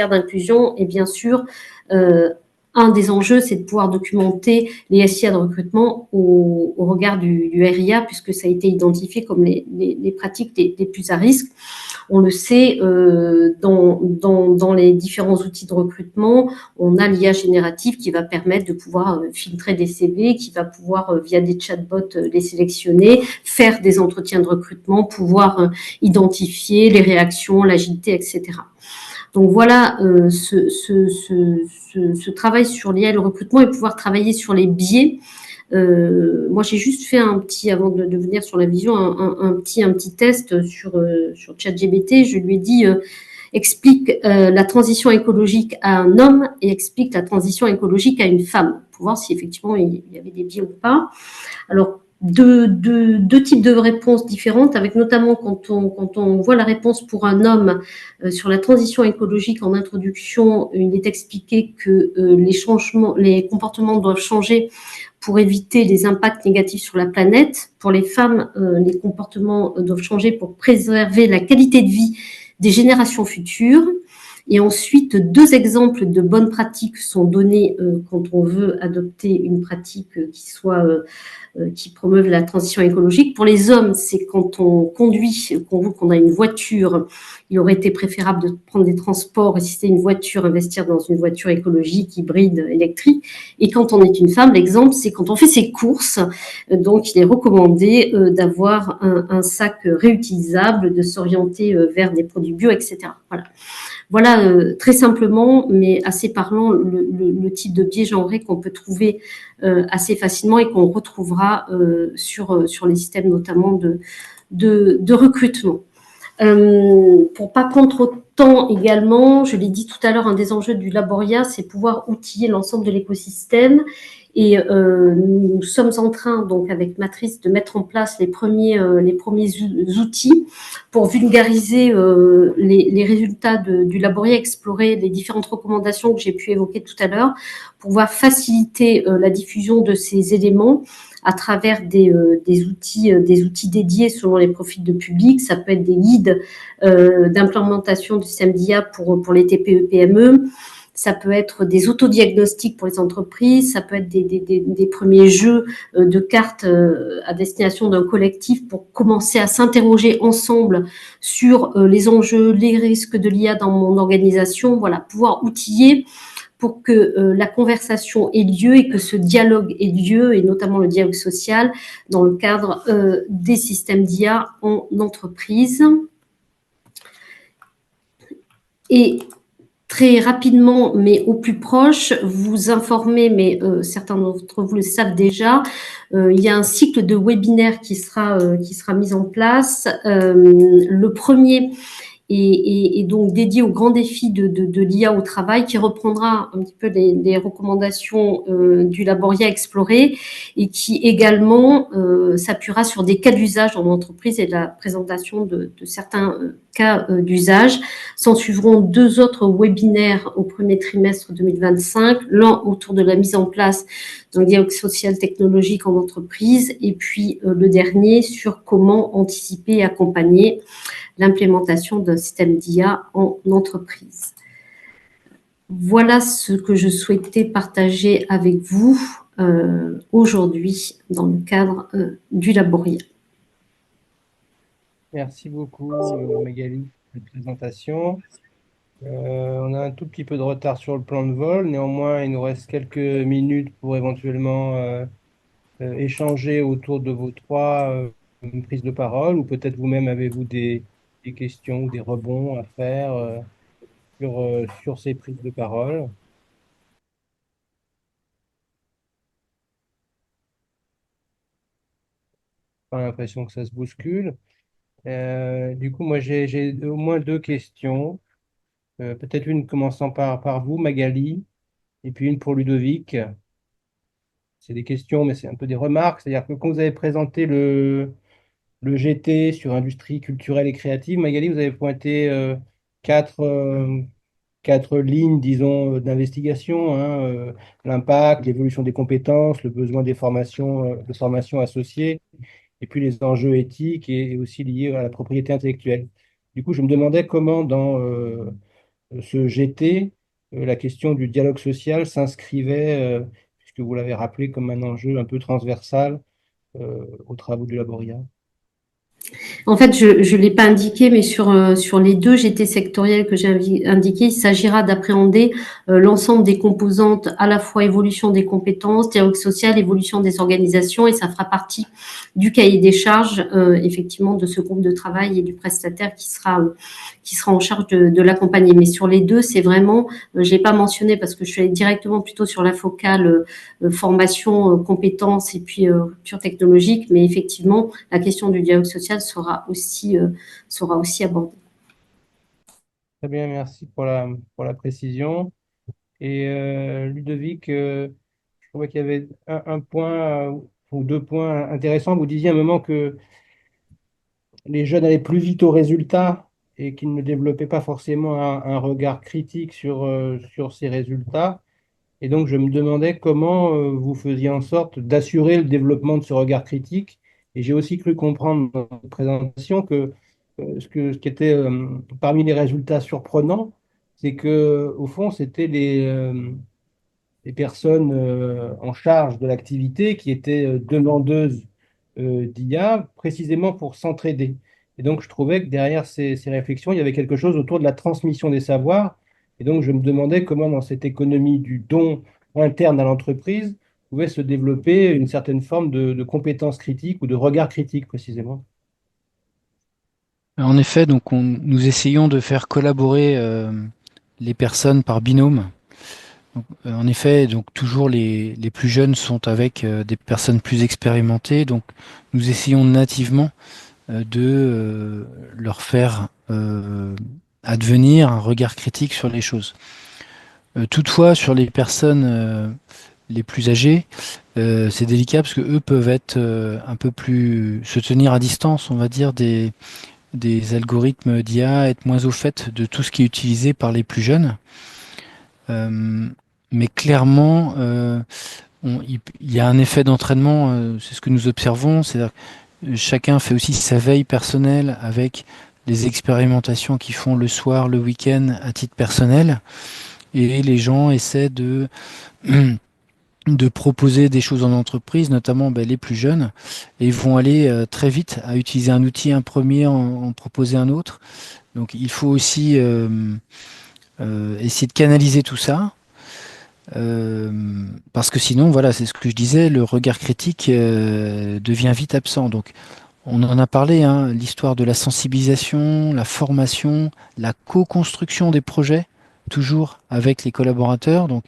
d'inclusion. Et bien sûr, un des enjeux, c'est de pouvoir documenter les SIA de recrutement au regard du RIA, puisque ça a été identifié comme les pratiques les plus à risque. On le sait, dans les différents outils de recrutement, on a l'IA générative qui va permettre de pouvoir filtrer des CV, qui va pouvoir, via des chatbots, les sélectionner, faire des entretiens de recrutement, pouvoir identifier les réactions, l'agilité, etc. Donc voilà, ce travail sur l'IA et le recrutement, et pouvoir travailler sur les biais. Moi, j'ai juste fait avant de venir sur la vision, un petit test sur ChatGPT. Je lui ai dit, explique la transition écologique à un homme et explique la transition écologique à une femme, pour voir si effectivement il y avait des biais ou pas. Alors, deux types de réponses différentes, avec notamment quand on voit la réponse pour un homme sur la transition écologique en introduction, il est expliqué que les comportements doivent changer pour éviter les impacts négatifs sur la planète. Pour les femmes, les comportements doivent changer pour préserver la qualité de vie des générations futures. Et ensuite, deux exemples de bonnes pratiques sont donnés quand on veut adopter une pratique qui promeuve la transition écologique. Pour les hommes, c'est quand on conduit, qu'on a une voiture, il aurait été préférable de prendre des transports, et si c'est une voiture, investir dans une voiture écologique, hybride, électrique. Et quand on est une femme, l'exemple, c'est quand on fait ses courses. Donc, il est recommandé d'avoir un sac réutilisable, de s'orienter vers des produits bio, etc. Voilà, très simplement, mais assez parlant, le type de biais genré qu'on peut trouver assez facilement et qu'on retrouvera sur les systèmes notamment de recrutement. Pour pas prendre trop de temps également, je l'ai dit tout à l'heure, un des enjeux du Laboria, c'est pouvoir outiller l'ensemble de l'écosystème. Et nous sommes en train, donc avec Matrice, de mettre en place les premiers outils pour vulgariser les résultats du Laboria, explorer les différentes recommandations que j'ai pu évoquer tout à l'heure, pour pouvoir faciliter la diffusion de ces éléments à travers des outils dédiés selon les profils de public. Ça peut être des guides d'implémentation du système d'IA pour les TPE-PME. Ça peut être des autodiagnostics pour les entreprises, ça peut être des premiers jeux de cartes à destination d'un collectif pour commencer à s'interroger ensemble sur les enjeux, les risques de l'IA dans mon organisation. Voilà, pouvoir outiller pour que la conversation ait lieu et que ce dialogue ait lieu, et notamment le dialogue social, dans le cadre des systèmes d'IA en entreprise. Et très rapidement, mais au plus proche, vous informer, mais certains d'entre vous le savent déjà, il y a un cycle de webinaires qui sera mis en place. Le premier et donc dédié aux grands défis de l'IA au travail, qui reprendra un petit peu les recommandations du Laboria exploré, et qui également s'appuiera sur des cas d'usage en entreprise et la présentation de certains cas d'usage. S'en suivront deux autres webinaires au premier trimestre 2025, l'un autour de la mise en place d'un dialogue social technologique en entreprise, et puis le dernier sur comment anticiper et accompagner l'implémentation d'un système d'IA en entreprise. Voilà ce que je souhaitais partager avec vous aujourd'hui dans le cadre du Laboria. Merci beaucoup, Magali, pour la présentation. On a un tout petit peu de retard sur le plan de vol. Néanmoins, il nous reste quelques minutes pour éventuellement échanger autour de vos trois prises de parole, ou peut-être vous-même avez-vous des questions ou des rebonds à faire sur ces prises de parole. pas l'impression que ça se bouscule. Du coup, moi, j'ai au moins deux questions. Peut-être une commençant par vous, Magali, et puis une pour Ludovic. C'est des questions, mais c'est un peu des remarques. C'est-à-dire que quand vous avez présenté le GT sur industrie culturelle et créative, Magali, vous avez pointé quatre, quatre lignes, disons, d'investigation, hein, l'impact, l'évolution des compétences, le besoin des formations, de formations associées, et puis les enjeux éthiques et aussi liés à la propriété intellectuelle. Du coup, je me demandais comment dans ce GT, la question du dialogue social s'inscrivait, puisque vous l'avez rappelé, comme un enjeu un peu transversal aux travaux du Laboria. En fait, je ne l'ai pas indiqué, mais sur les deux GT sectoriels que j'ai indiqués, il s'agira d'appréhender l'ensemble des composantes, à la fois évolution des compétences, dialogue social, évolution des organisations, et ça fera partie du cahier des charges, effectivement, de ce groupe de travail et du prestataire qui sera en charge de l'accompagner. Mais sur les deux, c'est vraiment, je l'ai pas mentionné parce que je suis allée directement plutôt sur la focale formation, compétences et puis rupture technologique, mais effectivement, la question du dialogue social sera aussi abordée. Très bien, merci pour la précision. Et Ludovic, je trouvais qu'il y avait un point ou deux points intéressants. Vous disiez à un moment que les jeunes allaient plus vite aux résultats et qu'ils ne développaient pas forcément un regard critique sur ces résultats. Et donc, je me demandais comment vous faisiez en sorte d'assurer le développement de ce regard critique. Et j'ai aussi cru comprendre dans votre présentation que ce qui était parmi les résultats surprenants, c'est que au fond, c'était les personnes en charge de l'activité qui étaient demandeuses d'IA, précisément pour s'entraider. Et donc, je trouvais que derrière ces réflexions, il y avait quelque chose autour de la transmission des savoirs. Et donc, je me demandais comment, dans cette économie du don interne à l'entreprise, pouvait se développer une certaine forme de compétence critique ou de regard critique, précisément. En effet, donc nous essayons de faire collaborer les personnes par binôme. Donc, en effet, donc toujours les plus jeunes sont avec des personnes plus expérimentées. Donc nous essayons nativement de leur faire advenir un regard critique sur les choses. Toutefois, sur les personnes les plus âgés, c'est délicat parce que eux peuvent être un peu plus se tenir à distance, on va dire, des algorithmes d'IA, être moins au fait de tout ce qui est utilisé par les plus jeunes. Euh, mais clairement, il y a un effet d'entraînement, c'est ce que nous observons, c'est-à-dire que chacun fait aussi sa veille personnelle avec les expérimentations qu'ils font le soir, le week-end à titre personnel, et les gens essaient de proposer des choses en entreprise, notamment les plus jeunes, et ils vont aller très vite à utiliser un outil, un premier, en proposer un autre. Donc il faut aussi essayer de canaliser tout ça, parce que sinon, voilà, c'est ce que je disais, le regard critique devient vite absent. Donc on en a parlé, hein, l'histoire de la sensibilisation, la formation, la co-construction des projets, toujours avec les collaborateurs. Donc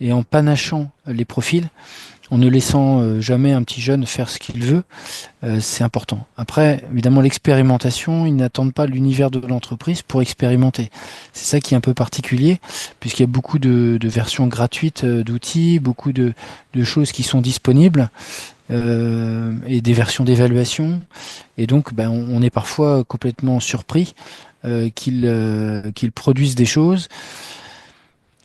et en panachant les profils, en ne laissant jamais un petit jeune faire ce qu'il veut, c'est important. Après, évidemment, l'expérimentation, ils n'attendent pas l'univers de l'entreprise pour expérimenter. C'est ça qui est un peu particulier, puisqu'il y a beaucoup de versions gratuites d'outils, beaucoup de choses qui sont disponibles, et des versions d'évaluation. Et donc, on est parfois complètement surpris qu'ils produisent des choses.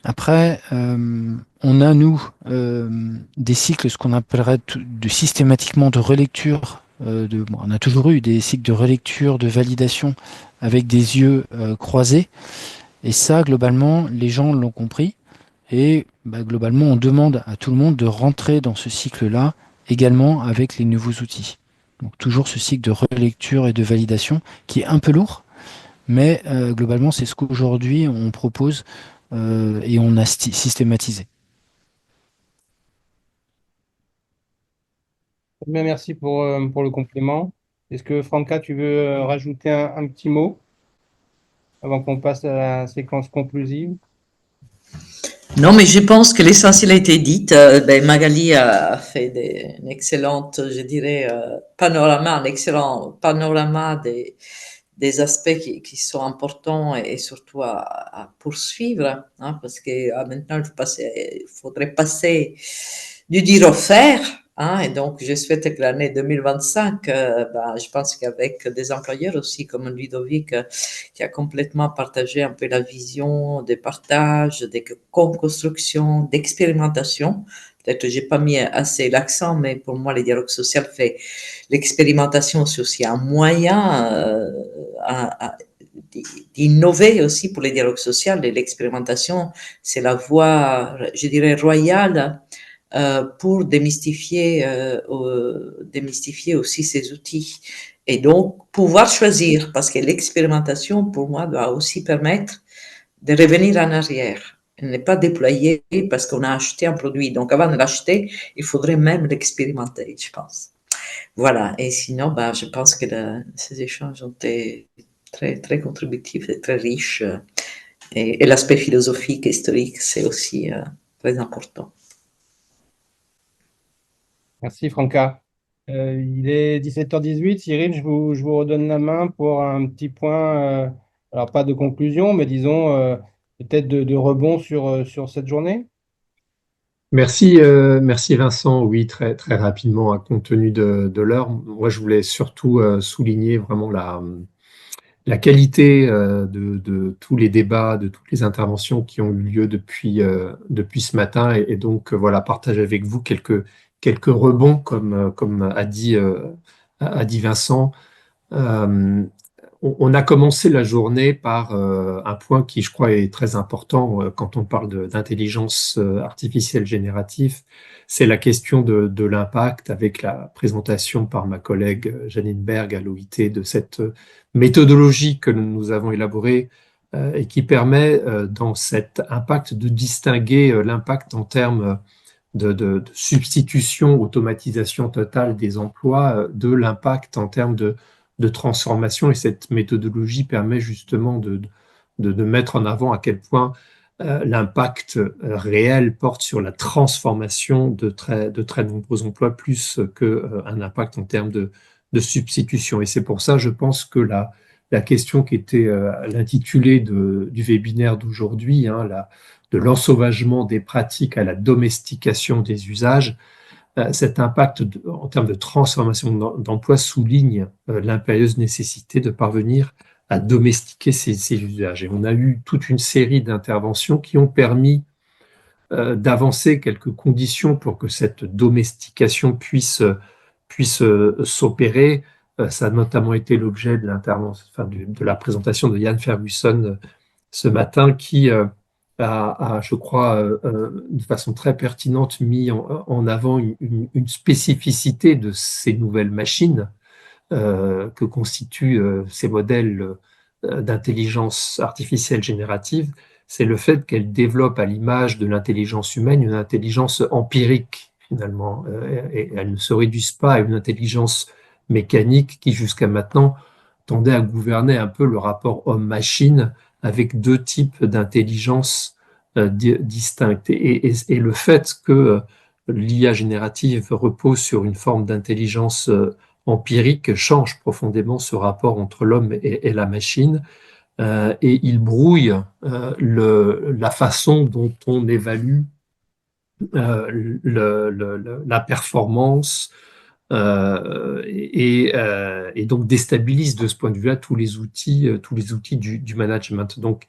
Après, on a, nous, des cycles, ce qu'on appellerait systématiquement de relecture. On a toujours eu des cycles de relecture, de validation avec des yeux croisés. Et ça, globalement, les gens l'ont compris. Et globalement, on demande à tout le monde de rentrer dans ce cycle-là également avec les nouveaux outils. Donc toujours ce cycle de relecture et de validation qui est un peu lourd, mais globalement, c'est ce qu'aujourd'hui on propose et on a systématisé. Bien, merci pour le complément. Est-ce que Franca, tu veux rajouter un petit mot avant qu'on passe à la séquence conclusive? Non, mais je pense que l'essentiel a été dit. Magali a fait une excellente, je dirais, un excellent panorama des aspects qui sont importants et surtout à poursuivre, hein, parce que maintenant, il faudrait passer du dire au faire. Hein, et donc, je souhaite que l'année 2025, je pense qu'avec des employeurs aussi comme Ludovic, qui a complètement partagé un peu la vision de partage, de co-construction, d'expérimentation. Peut-être que j'ai pas mis assez l'accent, mais pour moi, le dialogue social fait l'expérimentation, c'est aussi un moyen d'innover aussi pour le dialogue social. Et l'expérimentation, c'est la voie, je dirais, royale pour démystifier aussi ces outils. Et donc, pouvoir choisir, parce que l'expérimentation, pour moi, doit aussi permettre de revenir en arrière. Et ne pas déployer parce qu'on a acheté un produit. Donc, avant de l'acheter, il faudrait même l'expérimenter, je pense. Voilà. Et sinon, je pense que ces échanges ont été très, très contributifs et très riches. Et l'aspect philosophique et historique, c'est aussi très important. Merci Franca. Il est 17h18. Cyril, je vous redonne la main pour un petit point, alors pas de conclusion, mais disons peut-être de rebond sur cette journée. Merci Vincent. Oui, très, très rapidement, à compte tenu de l'heure, moi je voulais surtout souligner vraiment la qualité de tous les débats, de toutes les interventions qui ont eu lieu depuis ce matin et donc voilà, partager avec vous quelques rebonds comme a dit Vincent. Euh, on a commencé la journée par un point qui, je crois, est très important quand on parle d'intelligence artificielle générative. C'est la question de l'impact avec la présentation par ma collègue Janine Berg à l'OIT de cette méthodologie que nous avons élaborée et qui permet dans cet impact de distinguer l'impact en termes de substitution, automatisation totale des emplois, de l'impact en termes de transformation. Et cette méthodologie permet justement de mettre en avant à quel point l'impact réel porte sur la transformation de très nombreux emplois plus qu'un impact en termes de substitution. Et c'est pour ça, je pense que la question qui était l'intitulé du webinaire d'aujourd'hui, hein, de l'ensauvagement des pratiques à la domestication des usages, cet impact en termes de transformation d'emploi souligne l'impérieuse nécessité de parvenir à domestiquer ces usages. Et on a eu toute une série d'interventions qui ont permis d'avancer quelques conditions pour que cette domestication puisse s'opérer. Ça a notamment été l'objet de l'intervention, de la présentation de Ian Ferguson ce matin, qui je crois, de façon très pertinente, mis en avant une spécificité de ces nouvelles machines que constituent ces modèles d'intelligence artificielle générative. C'est le fait qu'elles développent à l'image de l'intelligence humaine une intelligence empirique, finalement, et elles ne se réduisent pas à une intelligence mécanique qui, jusqu'à maintenant, tendait à gouverner un peu le rapport homme-machine avec deux types d'intelligence distinctes. Et le fait que l'IA générative repose sur une forme d'intelligence empirique change profondément ce rapport entre l'homme et la machine. Et il brouille la façon dont on évalue la performance, et donc déstabilise de ce point de vue-là tous les outils du management. Donc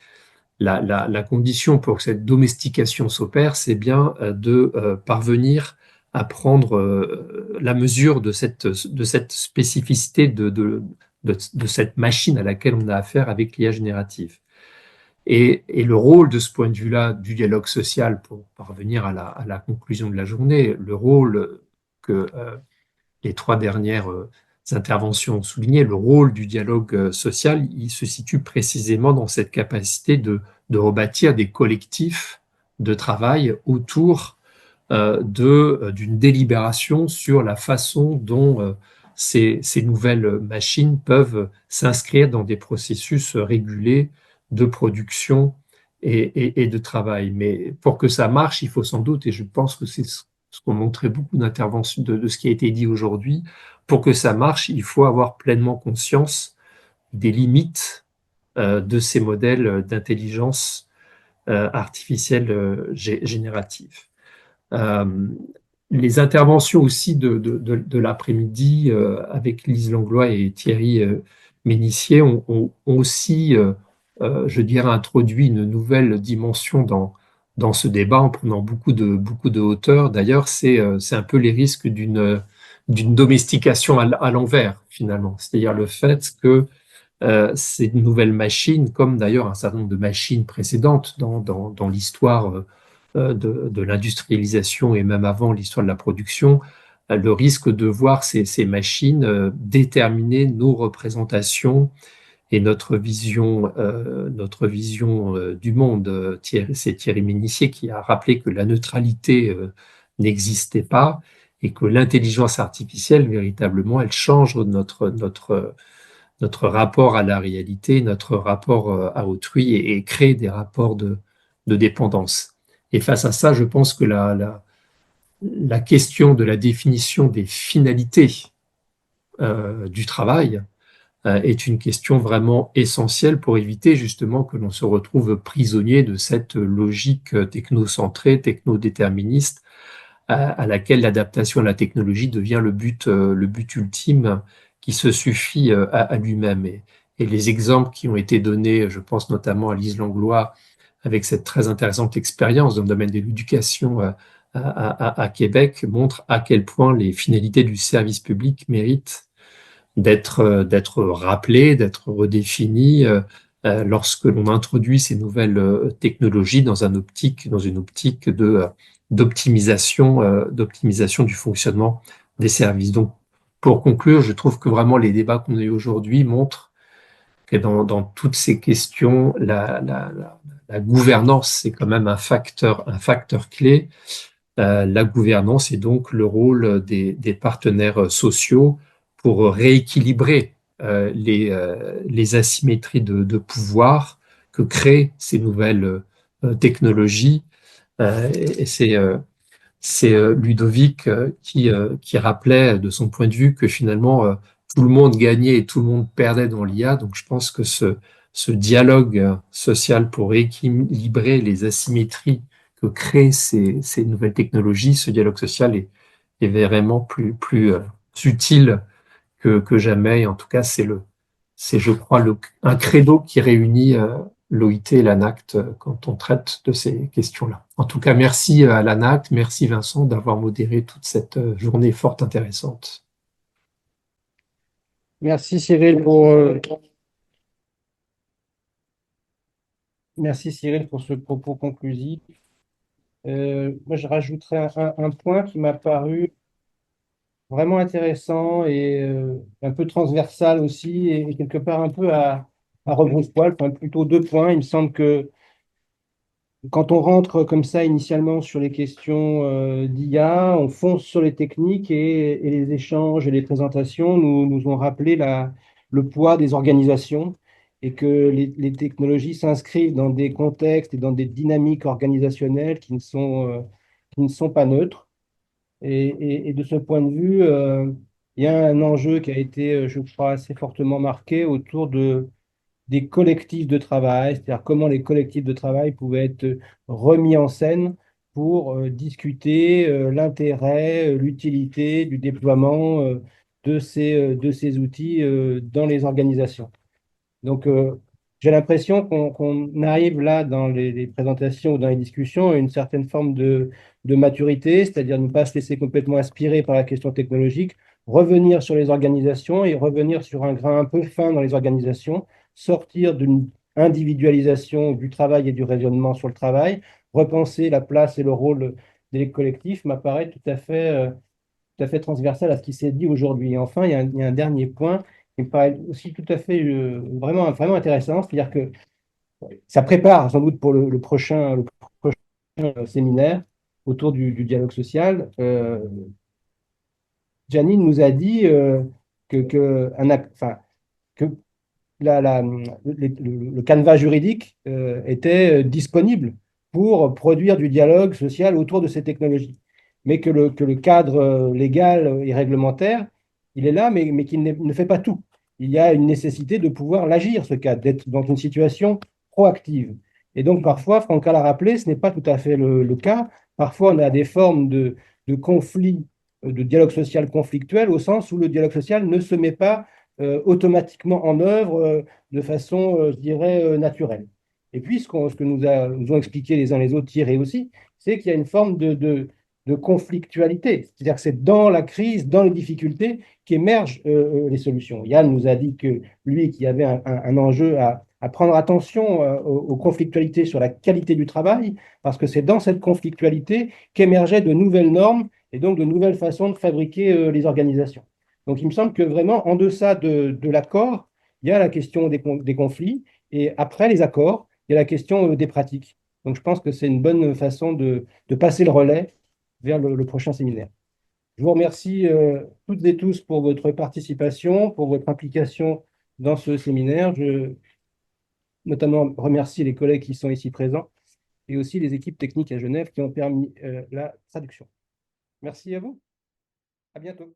la condition pour que cette domestication s'opère, c'est bien de parvenir à prendre la mesure de cette spécificité de cette machine à laquelle on a affaire avec l'IA générative. Et le rôle de ce point de vue-là du dialogue social, pour parvenir à la conclusion de la journée, le rôle que les trois dernières interventions ont souligné, le rôle du dialogue social, il se situe précisément dans cette capacité de rebâtir des collectifs de travail autour d'une délibération sur la façon dont ces nouvelles machines peuvent s'inscrire dans des processus régulés de production et de travail. Mais pour que ça marche, il faut sans doute, et je pense que c'est ce qu'ont montré beaucoup d'interventions de ce qui a été dit aujourd'hui, pour que ça marche, il faut avoir pleinement conscience des limites de ces modèles d'intelligence artificielle générative. Euh, les interventions aussi de l'après-midi avec Lise Langlois et Thierry Ménissier ont aussi, je dirais, introduit une nouvelle dimension dans ce débat en prenant beaucoup de hauteur. D'ailleurs, c'est un peu les risques d'une domestication à l'envers, finalement. C'est-à-dire le fait que ces nouvelles machines, comme d'ailleurs un certain nombre de machines précédentes dans l'histoire de l'industrialisation et même avant l'histoire de la production, le risque de voir ces machines déterminer nos représentations et notre vision du monde. C'est Thierry Ménissier qui a rappelé que la neutralité n'existait pas et que l'intelligence artificielle, véritablement, elle change notre rapport à la réalité, notre rapport à autrui et crée des rapports de dépendance. Et face à ça, je pense que la question de la définition des finalités du travail est une question vraiment essentielle pour éviter justement que l'on se retrouve prisonnier de cette logique technocentrée, technodéterministe, à laquelle l'adaptation à la technologie devient le but ultime qui se suffit à lui-même. Et les exemples qui ont été donnés, je pense notamment à Lise Langlois, avec cette très intéressante expérience dans le domaine de l'éducation à Québec, montrent à quel point les finalités du service public méritent d'être rappelées, d'être redéfinies lorsque l'on introduit ces nouvelles technologies dans une optique d'optimisation du fonctionnement des services. Donc, pour conclure, je trouve que vraiment les débats qu'on a eu aujourd'hui montrent que dans toutes ces questions, la gouvernance, c'est quand même un facteur clé. La gouvernance est donc le rôle des partenaires sociaux pour rééquilibrer les asymétries de pouvoir que créent ces nouvelles technologies. Et c'est Ludovic qui rappelait de son point de vue que finalement tout le monde gagnait et tout le monde perdait dans l'IA. Donc je pense que ce dialogue social pour équilibrer les asymétries que créent ces nouvelles technologies, ce dialogue social est vraiment plus utile que jamais. Et en tout cas, c'est, je crois, un credo qui réunit l'OIT et l'ANACT quand on traite de ces questions-là. En tout cas, merci à l'ANACT, merci Vincent d'avoir modéré toute cette journée fort intéressante. Merci Cyril pour ce propos conclusif. Moi, je rajouterais un point qui m'a paru vraiment intéressant et un peu transversal aussi, et quelque part un peu à rebrousse-poil, enfin, plutôt deux points. Il me semble que quand on rentre comme ça initialement sur les questions d'IA, on fonce sur les techniques et les échanges et les présentations nous ont rappelé le poids des organisations et que les technologies s'inscrivent dans des contextes et dans des dynamiques organisationnelles qui ne sont pas neutres. Et de ce point de vue, il y a un enjeu qui a été, je crois, assez fortement marqué autour des collectifs de travail, c'est-à-dire comment les collectifs de travail pouvaient être remis en scène pour discuter l'intérêt, l'utilité du déploiement de ces outils dans les organisations. Donc, j'ai l'impression qu'on arrive là dans les présentations ou dans les discussions à une certaine forme de maturité, c'est-à-dire ne pas se laisser complètement aspirer par la question technologique, revenir sur les organisations et revenir sur un grain un peu fin dans les organisations, sortir d'une individualisation du travail et du raisonnement sur le travail, repenser la place et le rôle des collectifs m'apparaît tout à fait transversal à ce qui s'est dit aujourd'hui. Et enfin, il y a un dernier point qui me paraît aussi tout à fait vraiment intéressant, c'est-à-dire que ça prépare sans doute pour le prochain séminaire autour du dialogue social. Janine nous a dit enfin, que le canevas juridique était disponible pour produire du dialogue social autour de ces technologies. Mais que le cadre légal et réglementaire, il est là, mais qu'il ne fait pas tout. Il y a une nécessité de pouvoir l'agir, ce cadre, d'être dans une situation proactive. Et donc, parfois, Franca l'a rappelé, ce n'est pas tout à fait le cas. Parfois, on a des formes de conflits, de dialogue social conflictuel, au sens où le dialogue social ne se met pas automatiquement en œuvre de façon, je dirais, naturelle. Et puis, ce que nous ont expliqué les uns les autres, Thierry aussi, c'est qu'il y a une forme de conflictualité. C'est-à-dire que c'est dans la crise, dans les difficultés qu'émergent les solutions. Yann nous a dit que lui, qui avait un enjeu à prendre attention aux conflictualités sur la qualité du travail, parce que c'est dans cette conflictualité qu'émergeaient de nouvelles normes et donc de nouvelles façons de fabriquer les organisations. Donc il me semble que vraiment, en deçà de l'accord, il y a la question des conflits, et après les accords, il y a la question des pratiques. Donc je pense que c'est une bonne façon de passer le relais vers le prochain séminaire. Je vous remercie toutes et tous pour votre participation, pour votre implication dans ce séminaire. Je notamment remercie les collègues qui sont ici présents et aussi les équipes techniques à Genève qui ont permis la traduction. Merci à vous. À bientôt.